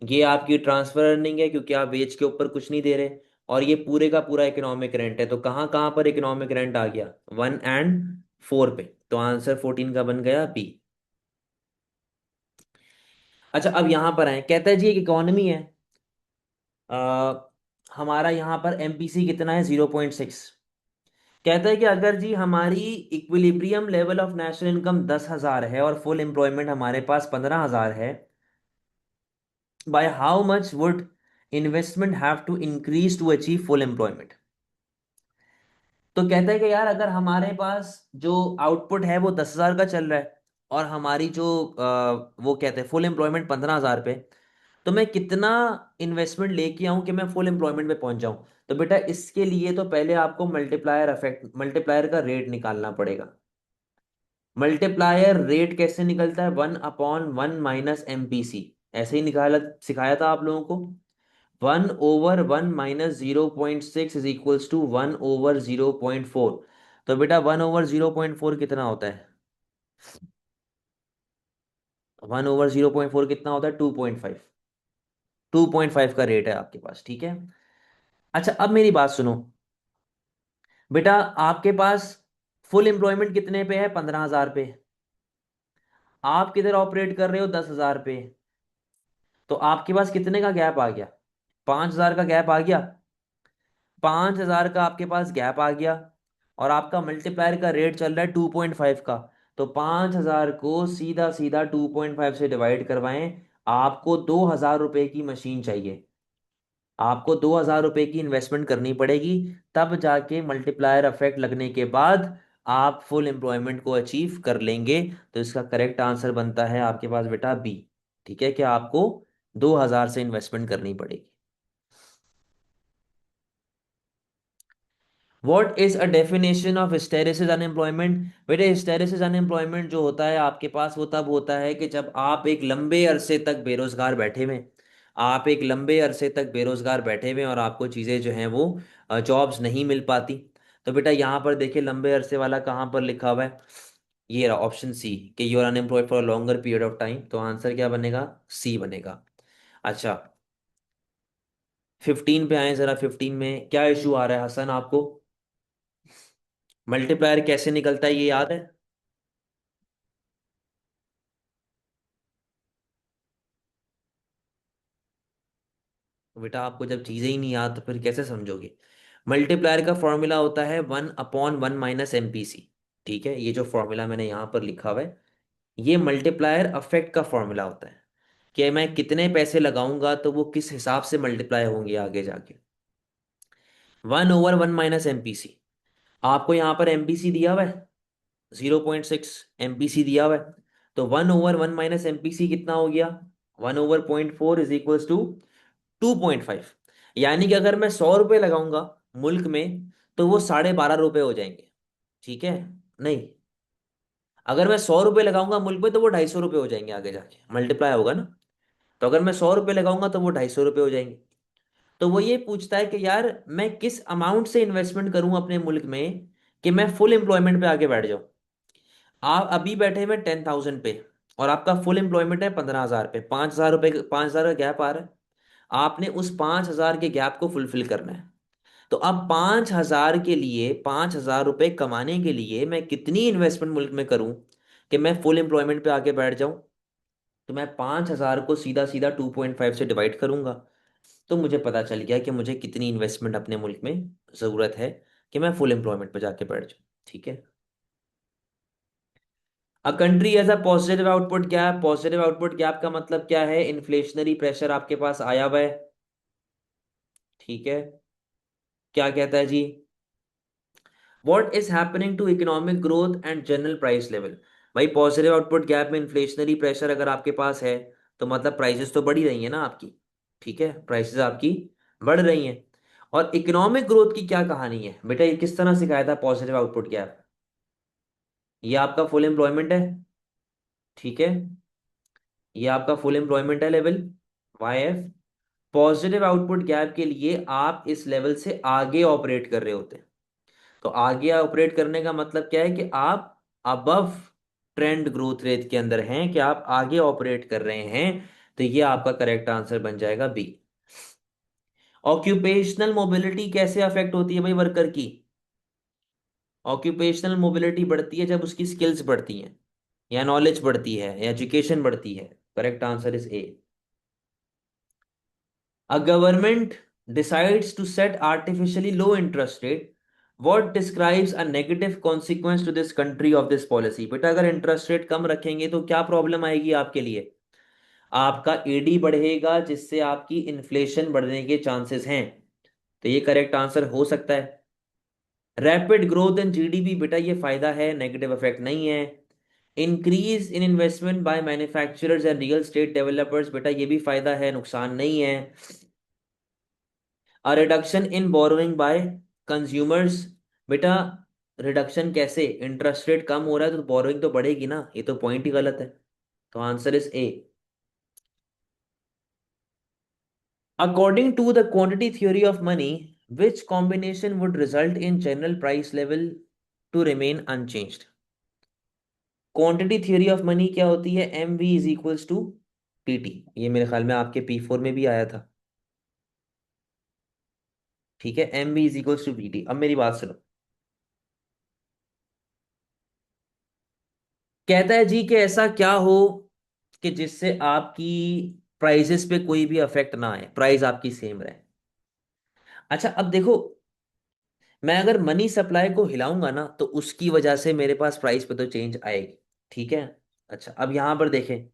ये आपकी ट्रांसफर अर्निंग है क्योंकि आप वेज के ऊपर कुछ नहीं दे रहे। और ये पूरे का पूरा इकोनॉमिक रेंट है। तो कहाँ कहाँ पर इकोनॉमिक रेंट आ गया? 1 और 4 पे। तो आंसर 14 का बन गया बी। अच्छा, अब यहां पर आए, कहता है जी एक इकोनॉमी है, आ, हमारा यहाँ पर एमपीसी कितना है? 0.6। कहता है कि अगर जी हमारी equilibrium level of national income 10,000 है और फुल एम्प्लॉयमेंट हमारे पास 15,000 है, by how much would investment have to increase to achieve full employment. तो कहता है कि यार अगर हमारे पास जो आउटपुट है वो 10,000 का चल रहा है और हमारी जो वो कहते हैं फुल एम्प्लॉयमेंट 15,000 पे, तो मैं कितना इन्वेस्टमेंट लेके आऊं कि मैं फुल एम्प्लॉयमेंट पे पहुंच जाऊं? तो बेटा इसके लिए तो पहले आपको मल्टीप्लायर इफेक्ट, मल्टीप्लायर का रेट निकालना पड़ेगा। मल्टीप्लायर रेट कैसे निकलता है? 1/1 - MPC। ऐसे ही निकाला, सिखाया था आप लोगों को। 1/1 - 0.6 इज इक्वल्स टू 1/0.4। तो बेटा 1/0.4 कितना होता है? 1/0.4 कितना होता है? 2.5। 2.5 का रेट है आपके पास, ठीक है। अच्छा, अब मेरी बात सुनो बेटा, आपके पास फुल एम्प्लॉयमेंट कितने पे है? 15,000 पे। आप किधर ऑपरेट कर रहे हो? 10,000 पे। तो आपके पास कितने का गैप आ गया? 5,000 का गैप आ गया। 5,000 का आपके पास गैप आ गया और आपका मल्टीप्लायर का रेट चल रहा है 2.5 का। तो 5,000 को सीधा सीधा 2.5 से डिवाइड करवाएं। आपको 2,000 रुपए की मशीन चाहिए। आपको 2,000 रुपए की इन्वेस्टमेंट करनी पड़ेगी, तब जाके मल्टीप्लायर इफेक्ट लगने के बाद आप फुल एम्प्लॉयमेंट को अचीव कर लेंगे। तो इसका करेक्ट आंसर बनता है आपके पास बेटा बी। ठीक है, कि आपको 2,000 से इन्वेस्टमेंट करनी पड़ेगी। What is a definition of hysteresis unemployment? बेटे हिस्टेरिसिस अनएम्प्लॉयमेंट जो होता है आपके पास, वो तब होता है कि जब आप एक लंबे अरसे तक बेरोजगार बैठे हुए, आप एक लंबे अरसे तक बेरोजगार बैठे हुए और आपको चीज़ें जो हैं वो जॉब्स नहीं मिल पाती। तो बेटा यहाँ पर देखिए लंबे अरसे वाला कहाँ पर लिखा हुआ है? ये रहा ऑप्शन सी, कि you are unemployed for a longer period of time. तो आंसर क्या बनेगा? सी बनेगा। अच्छा, 15 पे आए जरा। 15 में क्या इशू आ रहा है हसन आपको? मल्टीप्लायर कैसे निकलता है ये याद है? बेटा आपको जब चीजें ही नहीं याद तो फिर कैसे समझोगे? मल्टीप्लायर का फॉर्मूला होता है 1/1 - MPC। ठीक है, ये जो फॉर्मूला मैंने यहाँ पर लिखा हुआ है, ये मल्टीप्लायर अफेक्ट का फॉर्मूला होता है कि मैं कितने पैसे लगाऊंगा तो वो किस हिसाब से मल्टीप्लाई होंगे आगे जाके। 1/1 - MPC। आपको यहाँ पर एमपीसी दिया हुआ है, 0.6 MPC दिया हुआ है। तो 1/1 - MPC कितना हो गया? 1/0.4 इज इक्वल टू 2.5। यानी कि अगर मैं 100 रुपये लगाऊंगा मुल्क में, तो वो 12.5 रुपये हो जाएंगे। ठीक है? नहीं, अगर मैं 100 रुपये लगाऊंगा मुल्क में तो वो 250 रुपये हो जाएंगे आगे जाके, मल्टीप्लाई होगा ना। तो अगर मैं 100 रुपये लगाऊंगा तो वो 250 रुपये हो जाएंगे। तो वो ये पूछता है कि यार मैं किस अमाउंट से इन्वेस्टमेंट करूं अपने मुल्क में कि मैं फुल एम्प्लॉयमेंट पे आके बैठ जाऊं। आप अभी बैठे हुए 10,000 पे और आपका फुल एम्प्लॉयमेंट है 15,000 पे। 5,000 रुपये, 5,000 का गैप आ रहा है। आपने उस 5,000 के गैप को फुलफिल करना है। तो अब 5,000 के लिए, 5,000 रुपये कमाने के लिए मैं कितनी इन्वेस्टमेंट मुल्क में करूं कि मैं फुल एम्प्लॉयमेंट पे आके बैठ जाऊं? तो मैं 5,000 को सीधा सीधा 2.5 से डिवाइड करूंगा। तो मुझे पता चल गया कि मुझे कितनी इन्वेस्टमेंट अपने मुल्क में ज़रूरत है कि मैं फुल एम्प्लॉयमेंट पे जाके बैठ जाऊं। ठीक है। A country as a positive output gap, positive output gap का मतलब क्या है? इन्फ्लेशनरी प्रेशर आपके पास आया हुआ है। ठीक है। क्या कहता है जी? What is happening to economic growth and general price level? भाई पॉजिटिव आउटपुट गैप में इन्फ्लेशनरी प्रेशर अगर आपके पास है, तो मतलब प्राइसेस तो बढ़ ही रही है ना आपकी। ठीक है, प्राइसेस आपकी बढ़ रही हैं। और इकोनॉमिक ग्रोथ की क्या कहानी है बेटा? ये किस तरह सिखाया था पॉजिटिव आउटपुट गैप? ये आपका फुल एम्प्लॉयमेंट है। ठीक है, ये आपका फुल एम्प्लॉयमेंट है level, YF। Positive output gap के लिए आप इस लेवल से आगे ऑपरेट कर रहे होते हैं। तो आगे ऑपरेट करने का मतलब क्या है कि आप अबव ट्रेंड ग्रोथ रेट के अंदर हैं, कि आप आगे ऑपरेट कर रहे हैं। तो ये आपका करेक्ट आंसर बन जाएगा बी। ऑक्यूपेशनल मोबिलिटी कैसे अफेक्ट होती है भाई वर्कर की? ऑक्यूपेशनल मोबिलिटी बढ़ती है जब उसकी स्किल्स बढ़ती हैं, या नॉलेज बढ़ती है, या एजुकेशन बढ़ती है। Correct answer is A. A government decides to set artificially low interest rate. What describes a negative consequence to this country of this policy? बेटा अगर इंटरेस्ट रेट कम रखेंगे तो क्या प्रॉब्लम आएगी आपके लिए? आपका एडी बढ़ेगा, जिससे आपकी इन्फ्लेशन बढ़ने के चांसेस हैं। तो ये करेक्ट आंसर हो सकता है। रैपिड ग्रोथ इन जीडीपी, बेटा ये फायदा है, नेगेटिव इफेक्ट नहीं है। Increase in investment by manufacturers and real estate developers, बेटा ये भी फायदा है, नुकसान नहीं है। A reduction in borrowing bye consumers, बेटा रिडक्शन कैसे? इंटरेस्ट रेट कम हो रहा है तो बोरोइंग तो बढ़ेगी ना, ये तो पॉइंट ही गलत है। तो answer is A. According to the quantity theory of money, which combination would result in general price level to remain unchanged? Quantity theory of money क्या होती है? MV is equals to PT। ये मेरे ख्याल में आपके P4 में भी आया था। ठीक है, MV is equals to PT। अब मेरी बात सुनो। कहता है जी कि ऐसा क्या हो कि जिससे आपकी प्राइसेस पे कोई भी अफेक्ट ना आए, प्राइस आपकी सेम रहे। अच्छा अब देखो, मैं अगर मनी सप्लाई को हिलाऊंगा ना, तो उसकी वजह से मेरे पास प्राइस पे तो चेंज आएगी। ठीक है। अच्छा अब यहां पर देखें,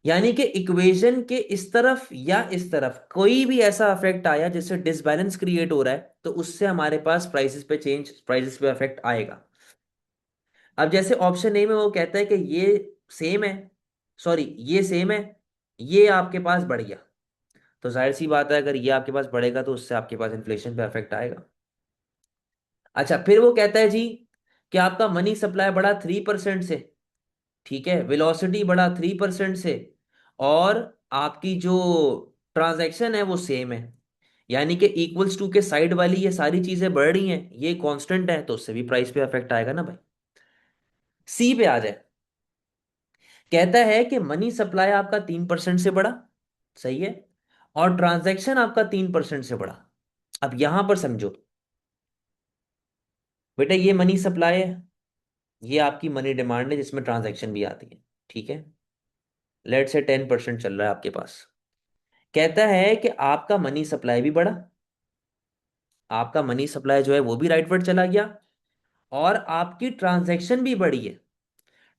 यानी कि इक्वेशन के इस तरफ या इस तरफ कोई भी ऐसा अफेक्ट आया जिससे डिसबैलेंस क्रिएट हो रहा है, तो उससे हमारे पास प्राइसेस पे चेंज, प्राइसेस पे अफेक्ट आएगा। अब जैसे ऑप्शन ए में वो कहता है कि ये सेम है, सॉरी ये सेम है, ये आपके पास बढ़ गया। तो जाहिर सी बात है, अगर ये आपके पास बढ़ेगा तो उससे आपके पास इन्फ्लेशन पे अफेक्ट आएगा। अच्छा फिर वो कहता है जी कि आपका मनी सप्लाई बढ़ा 3% से। ठीक है, वेलोसिटी बढ़ा 3% से, और आपकी जो ट्रांजैक्शन है वो सेम है, यानी कि इक्वल्स टू के साइड वाली ये सारी चीजें बढ़ रही हैं, ये कांस्टेंट है, तो उससे भी प्राइस पे अफेक्ट आएगा ना भाई। सी पे आ जाए। कहता है कि मनी सप्लाई आपका 3% से बढ़ा, सही है, और ट्रांजैक्शन आपका 3% से बढ़ा। अब यहां पर समझो बेटा, ये मनी सप्लाई है, ये आपकी मनी डिमांड है जिसमें ट्रांजैक्शन भी आती है। ठीक है, लेट से 10% चल रहा है आपके पास। कहता है कि आपका मनी सप्लाई भी बढ़ा, आपका मनी सप्लाई जो है वो भी राइटवर्ड चला गया, और आपकी ट्रांजैक्शन भी बढ़ी है।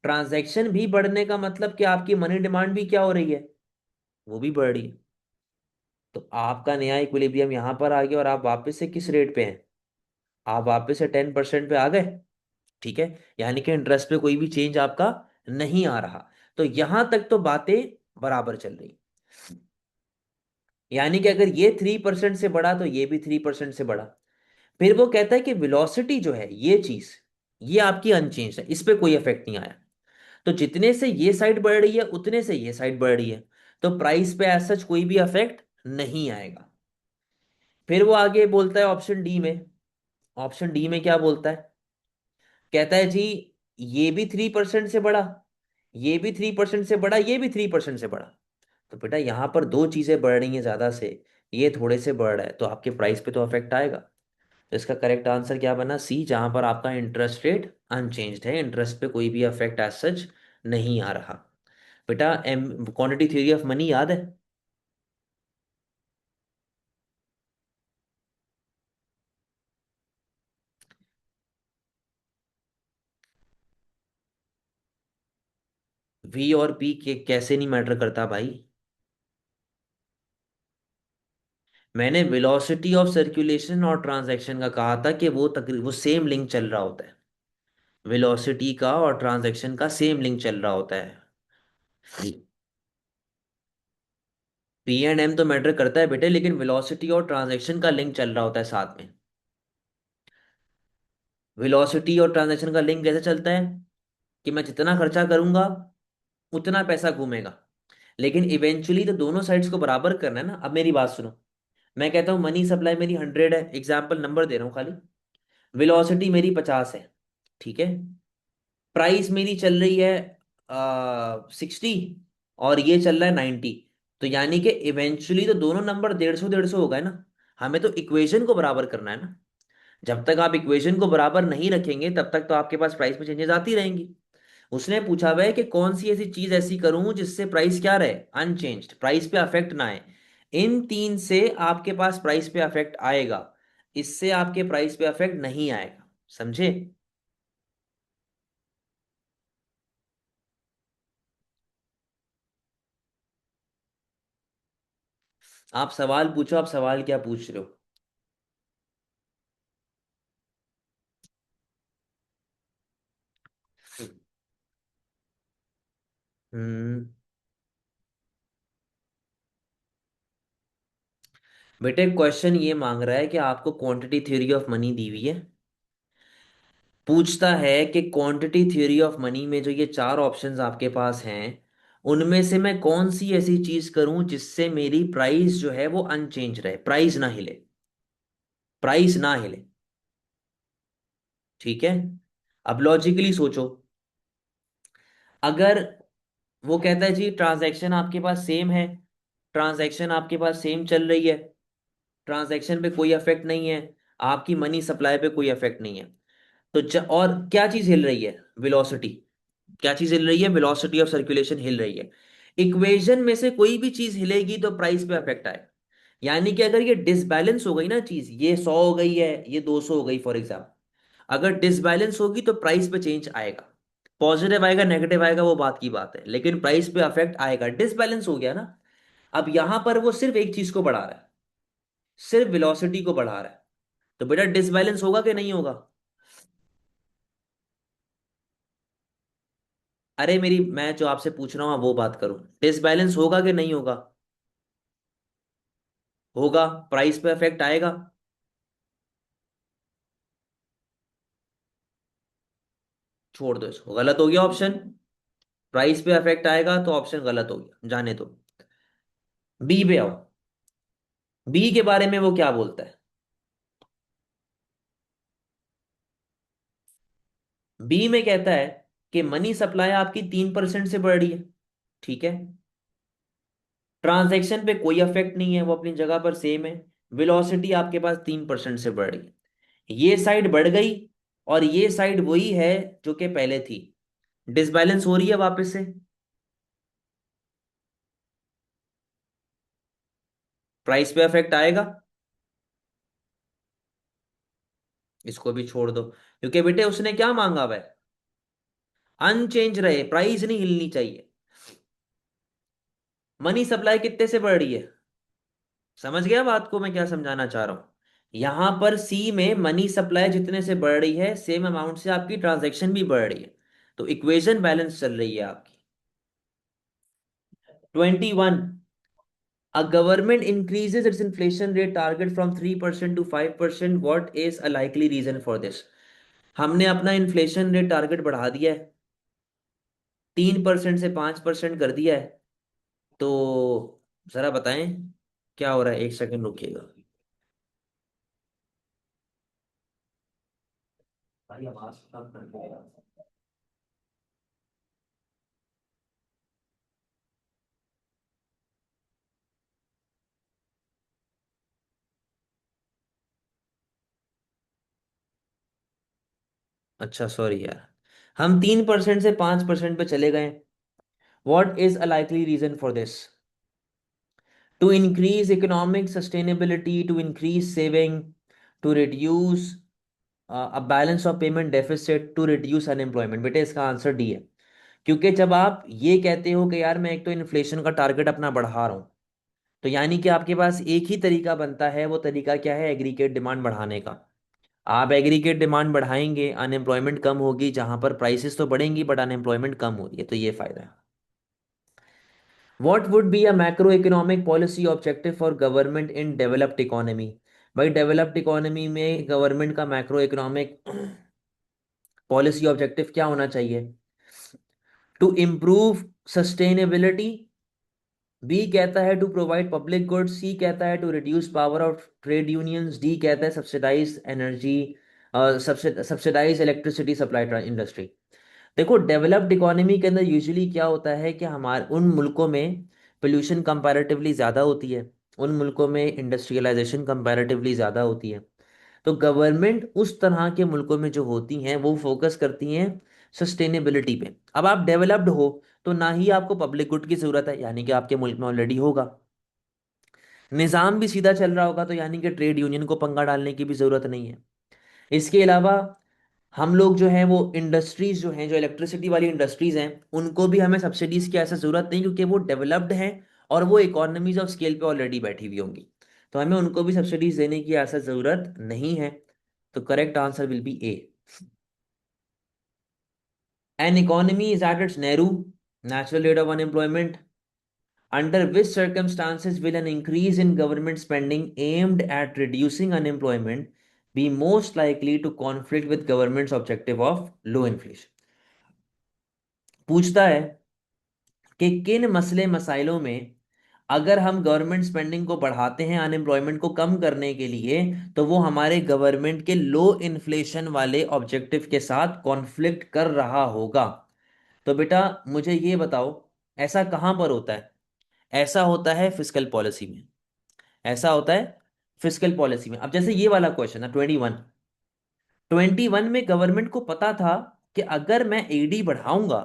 ट्रांजैक्शन भी बढ़ने का मतलब कि आपकी मनी डिमांड भी क्या हो रही है? वो भी बढ़ रही है। तो आपका नया इक्विलिब्रियम यहां पर आ गया, और आप वापस से किस रेट पे हैं? आप वापस से 10% पे आ गए। ठीक है, यानी कि इंटरेस्ट पे कोई भी चेंज आपका नहीं आ रहा। तो यहां तक तो बातें बराबर चल रही, यानी कि अगर ये 3% से बढ़ा तो ये भी 3% से बढ़ा। फिर वो कहता है कि वेलोसिटी जो है, ये चीज, ये आपकी अनचेंज है, इस पे कोई इफेक्ट नहीं आया। तो जितने से ये साइड बढ़ रही है उतने से ये साइड बढ़ रही है, तो प्राइस पे एज सच कोई भी इफेक्ट नहीं आएगा। फिर वो आगे बोलता है ऑप्शन डी में। ऑप्शन डी में क्या बोलता है? कहता है जी ये भी 3% से बढ़ा, ये भी 3% से बढ़ा, ये भी 3% से बढ़ा। तो बेटा यहां पर दो चीजें बढ़ रही हैं ज्यादा से, ये थोड़े से बढ़ रहा है तो आपके प्राइस पे तो अफेक्ट आएगा। तो इसका करेक्ट आंसर क्या बना, सी, जहां पर आपका इंटरेस्ट रेट अनचेंज्ड है, इंटरेस्ट पे कोई भी अफेक्ट एज सच नहीं आ रहा। बेटा um quantity theory of money याद है? वी और पी के कैसे नहीं मैटर करता भाई? मैंने वेलोसिटी ऑफ सर्कुलेशन और ट्रांजैक्शन का कहा था कि वो सेम लिंक चल रहा होता है। वेलोसिटी का और ट्रांजैक्शन का सेम लिंक चल रहा होता है। पी एंड एम तो मैटर करता है बेटे, लेकिन वेलोसिटी और ट्रांजैक्शन का लिंक चल रहा होता है साथ में। वेलोसिटी और ट्रांजैक्शन का लिंक कैसे चलता है कि मैं जितना खर्चा करूंगा उतना पैसा घूमेगा, लेकिन इवेंचुअली तो दोनों साइड्स को बराबर करना है ना। अब मेरी बात सुनो, मैं कहता हूँ मनी सप्लाई मेरी 100 है, एग्जाम्पल नंबर दे रहा हूँ खाली, वेलोसिटी मेरी 50 है, ठीक है। प्राइस मेरी चल रही है 60 और ये चल रहा है 90। तो यानी कि इवेंचुअली तो दोनों नंबर 150 150 होगा ना। हमें तो इक्वेशन को बराबर करना है ना। जब तक आप इक्वेशन को बराबर नहीं रखेंगे तब तक तो आपके पास प्राइस में चेंजेस आती रहेंगी। उसने पूछा हुआ है कि कौन सी ऐसी चीज ऐसी करूं जिससे प्राइस क्या रहे, अनचेंज्ड, प्राइस पे अफेक्ट ना आए। इन तीन से आपके पास प्राइस पे अफेक्ट आएगा, इससे आपके प्राइस पे अफेक्ट नहीं आएगा। समझे? आप सवाल पूछो, आप सवाल क्या पूछ रहे हो? हम्म। बेटे क्वेश्चन ये मांग रहा है कि आपको क्वांटिटी थ्योरी ऑफ मनी दी हुई है, पूछता है कि क्वांटिटी थ्योरी ऑफ मनी में जो ये चार ऑप्शंस आपके पास हैं उनमें से मैं कौन सी ऐसी चीज करूं जिससे मेरी प्राइस जो है वो अनचेंज रहे, प्राइस ना हिले, प्राइस ना हिले। ठीक है। अब लॉजिकली सोचो, अगर वो कहता है जी ट्रांजैक्शन आपके पास सेम है, ट्रांजैक्शन आपके पास सेम चल रही है, ट्रांजैक्शन पे कोई इफेक्ट नहीं है, आपकी मनी सप्लाई पे कोई इफेक्ट नहीं है, तो और क्या चीज हिल रही है, वेलोसिटी। क्या चीज हिल रही है, वेलोसिटी ऑफ सर्कुलेशन हिल रही है। इक्वेशन में से कोई भी चीज हिलेगी तो प्राइस पे अफेक्ट आएगा। यानी कि अगर ये डिसबैलेंस हो गई ना चीज, ये 100 हो गई है, ये 200 हो गई फॉर एग्जाम्पल, अगर डिसबैलेंस होगी तो प्राइस पे चेंज आएगा। पॉजिटिव आएगा नेगेटिव आएगा वो बात की बात है, लेकिन प्राइस पे अफेक्ट आएगा। डिसबैलेंस हो गया ना। अब यहां पर वो सिर्फ एक चीज को बढ़ा रहा है, सिर्फ वेलोसिटी को बढ़ा रहा है, तो बेटा डिसबैलेंस होगा कि नहीं होगा? अरे मेरी, मैं जो आपसे पूछ रहा हूँ वो बात करूं, डिसबैलेंस होगा कि नहीं होगा? होगा, प्राइस पे अफेक्ट आएगा। छोड़ दो इसको, गलत हो गया ऑप्शन। प्राइस पे अफेक्ट आएगा तो ऑप्शन गलत हो गया, जाने दो। बी पे आओ। बी के बारे में वो क्या बोलता है? बी में कहता है कि मनी सप्लाई आपकी 3% से बढ़ रही है, ठीक है। ट्रांजैक्शन पे कोई अफेक्ट नहीं है, वो अपनी जगह पर सेम है। वेलोसिटी आपके पास 3% से बढ़ रही है, ये साइड बढ़ गई और ये साइड वही है जो कि पहले थी, डिसबैलेंस हो रही है वापस से। प्राइस पे अफेक्ट आएगा। इसको भी छोड़ दो, क्योंकि बेटे उसने क्या मांगा हुआ है, अनचेंज रहे, प्राइस नहीं हिलनी चाहिए। मनी सप्लाई कितने से बढ़ रही है? समझ गया बात को मैं क्या समझाना चाह रहा हूं? यहां पर सी में मनी सप्लाई जितने से बढ़ रही है सेम अमाउंट से आपकी ट्रांजैक्शन भी बढ़ रही है, तो इक्वेशन बैलेंस चल रही है आपकी। 21, a government increases its inflation rate target from 3% to 5%, what is a likely reason for this? हमने अपना इन्फ्लेशन रेट टारगेट बढ़ा दिया है, 3% से 5% कर दिया है, तो जरा बताएं क्या हो रहा है। एक सेकंड रुकिएगा। भाई आवाज कम कर दो। अच्छा सॉरी यार, हम 3% से 5% पे चले गए। What is a likely reason for this? To increase economic sustainability, to increase saving, to reduce a balance of payment deficit, to reduce unemployment। बेटे इसका आंसर डी है। क्योंकि जब आप ये कहते हो कि यार मैं एक तो इन्फ्लेशन का टारगेट अपना बढ़ा रहा हूँ, तो यानी कि आपके पास एक ही तरीका बनता है। वो तरीका क्या है? एग्रीगेट डिमांड बढ़ाने का। आप एग्रीगेट डिमांड बढ़ाएंगे, अनएम्प्लॉयमेंट कम होगी, जहां पर प्राइसेस तो बढ़ेंगी बट अनएम्प्लॉयमेंट कम हो रही है, तो ये फायदा है। What would be a macroeconomic policy objective for government in developed economy? भाई डेवलप्ड इकोनॉमी में गवर्नमेंट का मैक्रो इकोनॉमिक पॉलिसी ऑब्जेक्टिव क्या होना चाहिए? टू इम्प्रूव सस्टेनेबिलिटी, बी कहता है to provide public goods, C कहता है to reduce power of trade unions, D कहता है subsidise energy, subsidise electricity supply industry. देखो डेवलप्ड इकोनॉमी के अंदर यूजुअली क्या होता है कि हमारे उन मुल्कों में पोल्यूशन कंपैरेटिवली ज़्यादा होती है, उन मुल्कों में इंडस्ट्रियलाइजेशन कंपैरेटिवली ज़्यादा होती है। तो गवर्नमेंट उस तरह के मुल्कों में जो होती हैं वो फोकस करती हैं सस्टेनेबिलिटी पे। अब आप डेवलप्ड हो तो ना ही आपको पब्लिक गुड की ज़रूरत है, यानी कि आपके मुल्क में ऑलरेडी होगा। निज़ाम भी सीधा चल रहा होगा, तो यानी कि ट्रेड यूनियन को पंगा डालने की भी ज़रूरत नहीं है। इसके अलावा हम लोग जो हैं वो इंडस्ट्रीज जो हैं, जो इलेक्ट्रिसिटी वाली इंडस्ट्रीज हैं, उनको भी हमें सब्सिडीज की ऐसा जरूरत नहीं, क्योंकि वो डेवलप्ड हैं और वो इकोनॉमीज ऑफ स्केल पे ऑलरेडी बैठी हुई होंगी। तो हमें उनको भी सब्सिडीज देने की ऐसा जरूरत नहीं है। तो correct answer will be A. An economy is at its Nehru natural rate of unemployment, under which circumstances will an increase in government spending aimed at reducing unemployment be most likely to conflict with government's objective of low inflation? पूछता है कि किन मसले मसाइलों में अगर हम government spending को बढ़ाते हैं अनएम्प्लॉयमेंट को कम करने के लिए, तो वो हमारे गवर्नमेंट के लो इन्फ्लेशन वाले ऑब्जेक्टिव के साथ कॉन्फ्लिक्ट कर रहा होगा। तो बेटा मुझे ये बताओ, ऐसा कहां पर होता है? ऐसा होता है फिस्कल पॉलिसी में। ऐसा होता है फिस्कल पॉलिसी में। अब जैसे ये वाला क्वेश्चन है 21 में गवर्नमेंट को पता था कि अगर मैं एडी बढ़ाऊंगा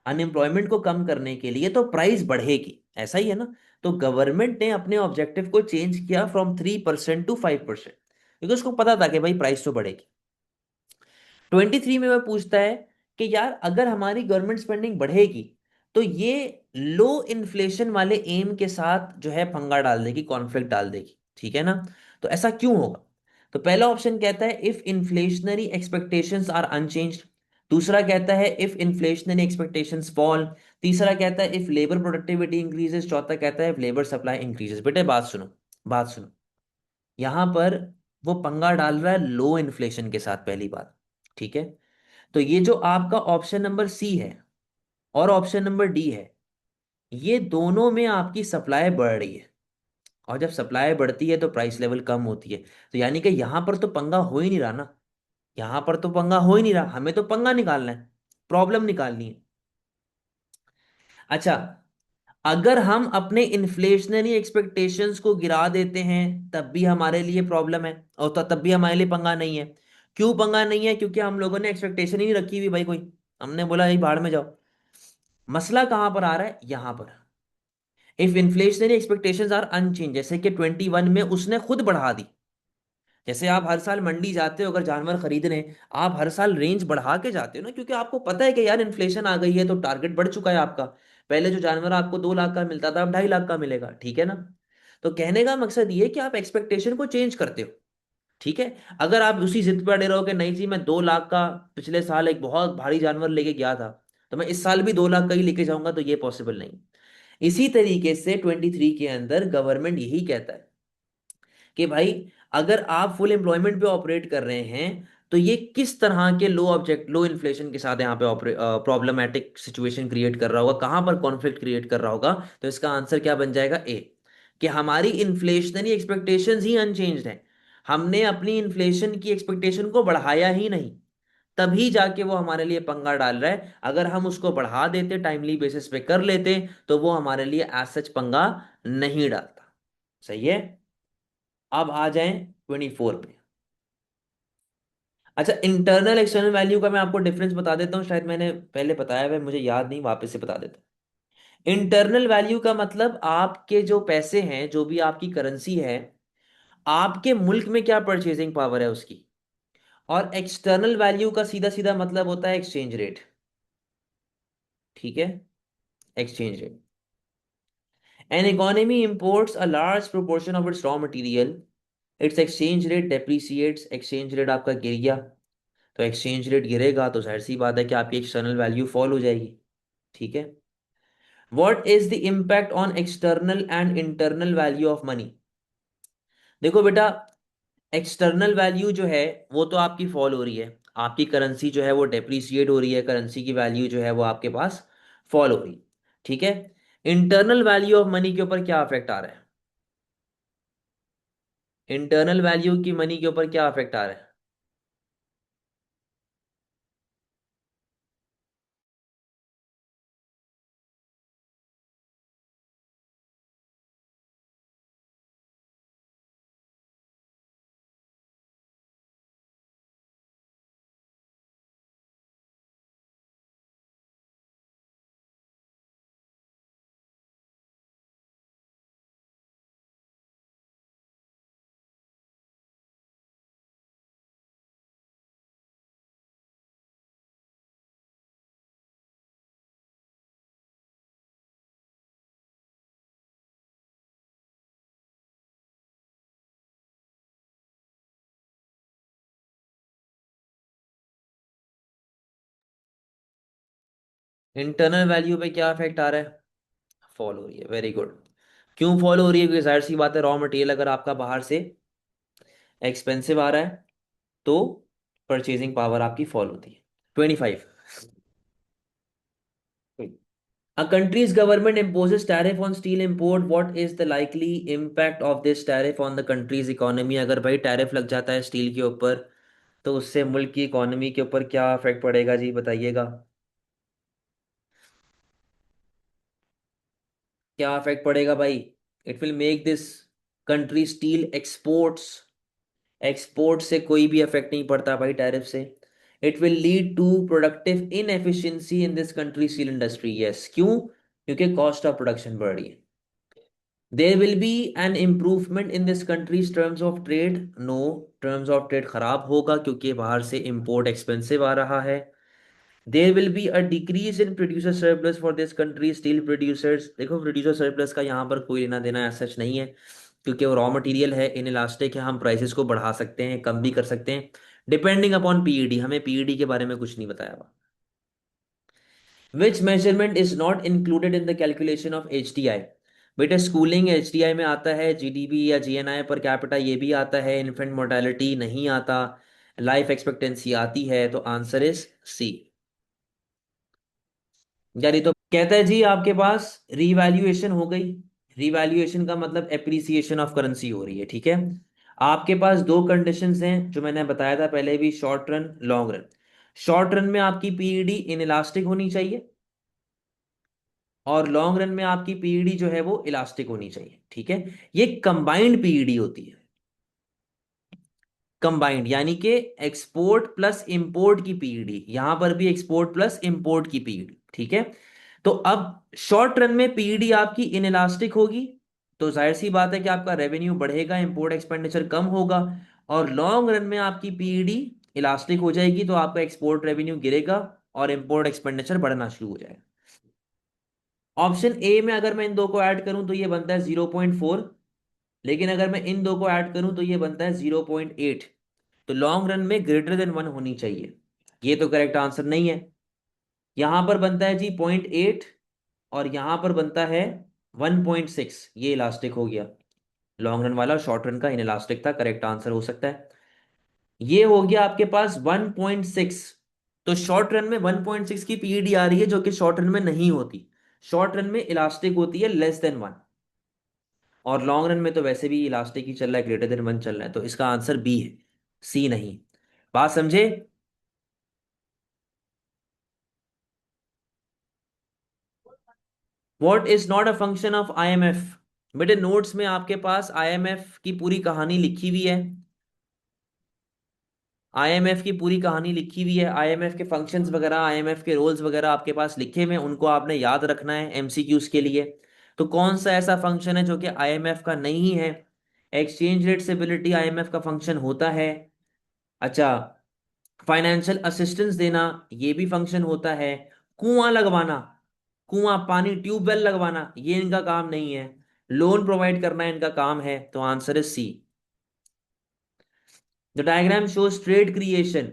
अनएम्प्लॉयमेंट को कम करने के लिए तो प्राइस बढ़ेगी, ऐसा ही है ना? तो गवर्नमेंट ने अपने ऑब्जेक्टिव को चेंज किया फ्रॉम 3% टू 5%, क्योंकि उसको पता था कि भाई प्राइस तो बढ़ेगी। 23 में वह पूछता है कि यार अगर हमारी गवर्नमेंट स्पेंडिंग बढ़ेगी तो ये लो इन्फ्लेशन वाले एम के साथ जो है पंगा डाल देगी, कॉन्फ्लिक्ट डाल देगी, ठीक है ना? तो ऐसा क्यों होगा? तो पहला ऑप्शन कहता है if inflationary expectations are unchanged, दूसरा कहता है इफ इन्फ्लेशनरी एक्सपेक्टेशंस फॉल, तीसरा कहता है इफ लेबर प्रोडक्टिविटी इंक्रीजेस, चौथा कहता है इफ लेबर सप्लाई इंक्रीजेस। बेटे बात सुनो, बात सुनो। यहां पर वो पंगा डाल रहा है लो इन्फ्लेशन के साथ, पहली बात, ठीक है? तो ये जो आपका ऑप्शन नंबर सी है और ऑप्शन नंबर डी है, ये दोनों में आपकी सप्लाई बढ़ रही है, और जब सप्लाई बढ़ती है तो प्राइस लेवल कम होती है। तो यानी कि यहां पर तो पंगा हो ही नहीं रहा ना, यहां पर तो पंगा हो ही नहीं रहा, हमें तो पंगा निकालना है, प्रॉब्लम निकालनी है। अच्छा, अगर हम अपने इन्फ्लेशनरी एक्सपेक्टेशंस को गिरा देते हैं तब भी हमारे लिए प्रॉब्लम है, और तब भी हमारे लिए पंगा नहीं है। क्यों पंगा नहीं है? क्योंकि हम लोगों ने एक्सपेक्टेशन ही नहीं रखी हुई भाई कोई, हमने बोला यही भाड़ में जाओ। मसला कहां पर आ रहा है? यहां पर if inflationary expectations are unchanged, जैसे कि 21 में उसने खुद बढ़ा दी। जैसे आप हर साल मंडी जाते हो अगर जानवर खरीदने, आप हर साल रेंज बढ़ा के जाते हो ना, क्योंकि आपको पता है कि यार इन्फ्लेशन आ गई है तो टारगेट बढ़ चुका है आपका। पहले जो जानवर आपको 2 लाख का मिलता था अब 2.5 लाख का मिलेगा, ठीक है ना? तो कहने का मकसद ये है कि आप एक्सपेक्टेशन को चेंज करते हो, ठीक है? अगर आप उसी जिद पर अड़े रहो कि नहीं जी मैं 2 लाख का पिछले साल एक बहुत भारी जानवर लेके गया था, तो मैं इस साल भी 2 लाख का ही लेके जाऊंगा, तो ये पॉसिबल नहीं। इसी तरीके से 23 के अंदर गवर्नमेंट यही कहता है कि भाई अगर आप फुल एम्प्लॉयमेंट पे ऑपरेट कर रहे हैं तो ये किस तरह के लो इन्फ्लेशन के साथ यहाँ पे प्रॉब्लमेटिक सिचुएशन क्रिएट कर रहा होगा, कहां पर कॉन्फ्लिक्ट क्रिएट कर रहा होगा? तो इसका आंसर क्या बन जाएगा? ए, कि हमारी इन्फ्लेशनरी एक्सपेक्टेशंस ही अनचेंज्ड हैं, हमने अपनी इन्फ्लेशन की एक्सपेक्टेशन को बढ़ाया ही नहीं, तभी जाके वो हमारे लिए पंगा डाल रहा है। अगर हम उसको बढ़ा देते, टाइमली बेसिस पे कर लेते, तो वो हमारे लिए एज सच पंगा नहीं डालता। सही है? अब आ जाएं 24 पे। अच्छा, इंटरनल एक्सटर्नल वैल्यू का मैं आपको डिफरेंस बता देता हूँ, शायद मैंने पहले बताया है, मुझे याद नहीं, वापस से बता देता हूँ। इंटरनल वैल्यू का मतलब आपके जो पैसे हैं, जो भी आपकी करेंसी है, आपके मुल्क में क्या परचेजिंग पावर है उसकी। और एक्सटर्नल वैल्यू का सीधा सीधा मतलब होता है एक्सचेंज रेट। ठीक है, exchange rate. An economy imports a large proportion of its raw material, its exchange rate depreciates, exchange rate आपका गिर गया, तो एक्सचेंज रेट गिरेगा तो जाहिर सी बात है कि आपकी एक्सटर्नल वैल्यू फॉल हो जाएगी। ठीक है। What is the impact on external and internal value of money. देखो बेटा, एक्सटर्नल वैल्यू जो है वो तो आपकी फॉल हो रही है, आपकी करेंसी जो है वो डेप्रिसिएट हो रही है, करेंसी की वैल्यू जो है वो आपके पास फॉल हो रही है। ठीक है। इंटरनल वैल्यू ऑफ मनी के ऊपर क्या अफेक्ट आ रहा है, इंटरनल वैल्यू की मनी के ऊपर क्या अफेक्ट आ रहा है। इंटरनल वैल्यू पे क्या अफेक्ट आ रहा है, फॉल हो रही है, वेरी गुड। क्यों फॉल हो रही है, क्योंकि जाहिर सी बात है रॉ मटेरियल अगर आपका बाहर से एक्सपेंसिव आ रहा है तो परचेजिंग पावर आपकी फॉल होती है। 25। A country's government imposes tariff on steel import. What is the likely impact of this tariff on the country's economy? अगर भाई टैरिफ लग जाता है स्टील के ऊपर तो उससे मुल्क की इकोनॉमी के ऊपर क्या इफेक्ट पड़ेगा जी, बताइएगा। क्या इफेक्ट पड़ेगा भाई। It will make this country steel exports, export से कोई भी इफेक्ट नहीं पड़ता भाई टैरिफ से। It will lead to productive inefficiency in this country steel industry. Yes, क्यों, क्योंकि कॉस्ट ऑफ प्रोडक्शन बढ़ रही है। There will be an improvement in this country's terms of trade. No, terms of trade खराब होगा क्योंकि बाहर से इंपोर्ट एक्सपेंसिव आ रहा है। There will be a decrease in producer surplus for this country steel producers. देखो, प्रोड्यूसर सरप्लस का यहाँ पर कोई लेना देना सच नहीं है, क्योंकि वो रॉ मटेरियल है, इन इलास्टिक है, हम प्राइसेस को बढ़ा सकते हैं, कम भी कर सकते हैं, डिपेंडिंग अपॉन पीईडी। हमें पीईडी के बारे में कुछ नहीं बताया हुआ। Which measurement is not included in the calculation of HDI. बेटा, स्कूलिंग एचडीआई में आता है, जीडीपी या जीएनआई पर कैपिटा ये भी आता है, इन्फेंट मोर्टेलिटी नहीं आता, लाइफ एक्सपेक्टेंसी आती है, तो आंसर इज सी। यार ये तो कहता है जी आपके पास रीवैल्यूएशन हो गई। रीवैल्यूएशन का मतलब एप्रिसिएशन ऑफ करेंसी हो रही है। ठीक है। आपके पास दो कंडीशंस हैं जो मैंने बताया था पहले भी, short run long run. Short run में आपकी पीईडी इनइलास्टिक होनी चाहिए और लॉन्ग रन में आपकी पीईडी जो है वो इलास्टिक होनी चाहिए। ठीक है। ये कंबाइंड पीईडी होती है, कंबाइंड यानी कि एक्सपोर्ट प्लस इंपोर्ट की पीईडी, यहां पर भी एक्सपोर्ट प्लस इंपोर्ट की पीईडी। ठीक है। तो अब शॉर्ट रन में पीईडी आपकी इनइलास्टिक होगी, तो जाहिर सी बात है कि आपका रेवेन्यू बढ़ेगा, इंपोर्ट एक्सपेंडिचर कम होगा। और लॉन्ग रन में आपकी पीईडी इलास्टिक हो जाएगी तो आपका एक्सपोर्ट रेवेन्यू गिरेगा और इंपोर्ट एक्सपेंडिचर बढ़ना शुरू हो जाएगा। ऑप्शन ए में अगर मैं इन दो को ऐड करूं तो ये बनता है 0.4, लेकिन अगर मैं इन दो को ऐड करूं तो ये बनता है 0.8। तो लॉन्ग रन में ग्रेटर देन 1 होनी चाहिए, ये तो करेक्ट आंसर नहीं है। यहां पर बनता है जी 0.8 और यहां पर बनता है 1.6, ये इलास्टिक हो गया। लॉन्ग रन वाला शॉर्ट रन का इनइलास्टिक था, करेक्ट आंसर हो सकता है। ये हो गया आपके पास 1.6। तो शॉर्ट रन में 1.6 की पीईडी आ रही है जो कि शॉर्ट रन में नहीं होती। शॉर्ट रन में इलास्टिक होती है लेस देन 1, और लॉन्ग रन में तो वैसे भी इलास्टिक ही चल रहा है, ग्रेटर देन 1 चल रहा है, तो इसका आंसर बी है, सी नहीं। बात समझे। What is not a function of IMF. बेटे, नोट्स में आपके पास आईएमएफ की पूरी कहानी लिखी हुई है। आईएमएफ की पूरी कहानी लिखी हुई है, आईएमएफ के फंक्शंस वगैरह, आईएमएफ के रोल्स वगैरह आपके पास लिखे हुए हैं, उनको आपने याद रखना है एमसीक्यूज के लिए। तो कौन सा ऐसा फंक्शन है जो कि आईएमएफ का नहीं है? एक्सचेंज रेट स्टेबिलिटी आईएमएफ का फंक्शन होता है। अच्छा, फाइनेंशियल असिस्टेंस देना, ये भी फंक्शन होता है। कुआं लगवाना, कुआं पानी ट्यूबवेल लगवाना, ये इनका काम नहीं है। लोन प्रोवाइड करना इनका काम है। तो answer is C. The diagram shows trade creation.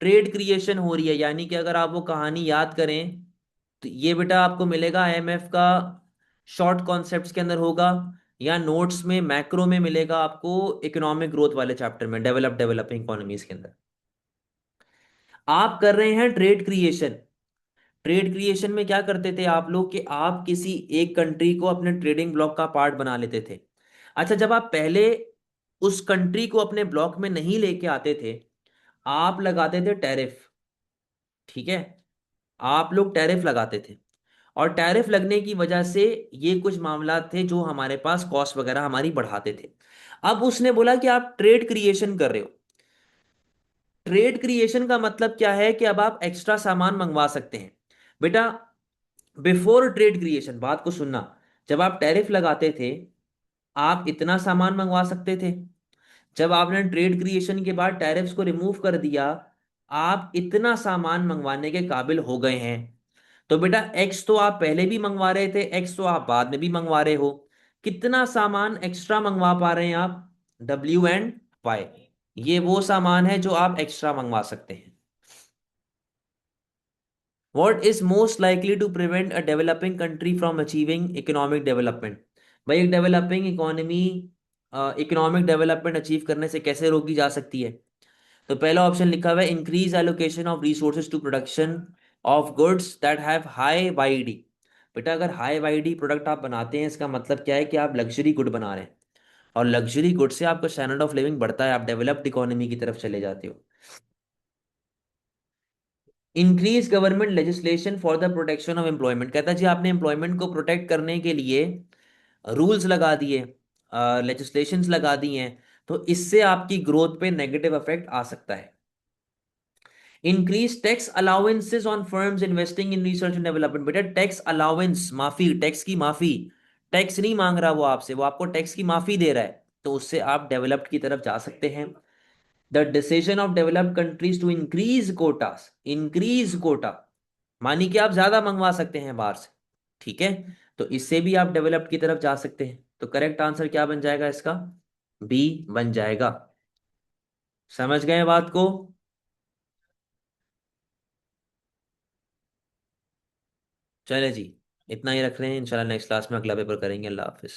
Trade creation हो रही है, यानी कि अगर आप वो कहानी याद करें तो ये बेटा आपको मिलेगा आईएमएफ का शॉर्ट कॉन्सेप्ट्स के अंदर होगा, या नोट्स में मैक्रो में मिलेगा आपको इकोनॉमिक ग्रोथ वाले चैप्टर में, डेवलपिंग इकोनॉमीज के अंदर। आप कर रहे हैं ट्रेड क्रिएशन। ट्रेड क्रिएशन में क्या करते थे आप लोग कि आप किसी एक कंट्री को अपने ट्रेडिंग ब्लॉक का पार्ट बना लेते थे। अच्छा, जब आप पहले उस कंट्री को अपने ब्लॉक में नहीं लेके आते थे, आप लगाते थे टैरिफ। ठीक है, आप लोग टैरिफ लगाते थे, और टैरिफ लगने की वजह से ये कुछ मामला थे जो हमारे पास कॉस्ट वगैरह हमारी बढ़ाते थे। अब उसने बोला कि आप ट्रेड क्रिएशन कर रहे हो। ट्रेड क्रिएशन का मतलब क्या है कि अब आप एक्स्ट्रा सामान मंगवा सकते हैं। बेटा, बिफोर ट्रेड क्रिएशन, बात को सुनना, जब आप टैरिफ लगाते थे आप इतना सामान मंगवा सकते थे। जब आपने ट्रेड क्रिएशन के बाद टैरिफ्स को रिमूव कर दिया, आप इतना सामान मंगवाने के काबिल हो गए हैं। तो बेटा एक्स तो आप पहले भी मंगवा रहे थे, एक्स तो आप बाद में भी मंगवा रहे हो। कितना सामान एक्स्ट्रा मंगवा पा रहे हैं आप? W and Y. ये वो सामान है जो आप एक्स्ट्रा मंगवा सकते हैं। What is most likely to prevent a developing country from achieving economic development? भाई, एक developing economy economic development achieve करने से कैसे रोकी जा सकती है? तो पहला ऑप्शन लिखा हुआ है increase allocation of resources to production of goods that have high YED. बेटा, अगर हाई वाईडी प्रोडक्ट आप बनाते हैं, इसका मतलब क्या है कि आप लग्जरी गुड बना रहे हैं, और लग्जरी गुड से आपका स्टैंडर्ड ऑफ लिविंग बढ़ता है, आप डेवलप्ड इकोनॉमी की तरफ चले जाते हो। Increase government legislation for the protection of employment, कहता है जी आपने एम्प्लॉयमेंट को प्रोटेक्ट करने के लिए रूल्स लगा दिए, लेजिस्लेशंस लगा दी हैं, तो इससे आपकी ग्रोथ पे नेगेटिव इफेक्ट आ सकता है। Increase tax allowances on firms investing in research and development. बेटा, टैक्स अलाउंस, माफी, टैक्स की माफी। टैक्स नहीं मांग रहा वो आपसे, वो आपको टैक्स की माफी दे रहा है, तो उससे आप डेवलप्ड की तरफ जा सकते हैं। The decision of developed countries to increase quotas, increase quota मानी कि आप ज्यादा मंगवा सकते हैं बाहर से। ठीक है, तो इससे भी आप डेवलप्ड की तरफ जा सकते हैं। तो करेक्ट आंसर क्या बन जाएगा इसका? बी बन जाएगा। समझ गए बात को? चले जी, इतना ही रख रहे हैं, इंशाल्लाह नेक्स्ट क्लास में अगला पेपर करेंगे। अल्लाह हाफिज।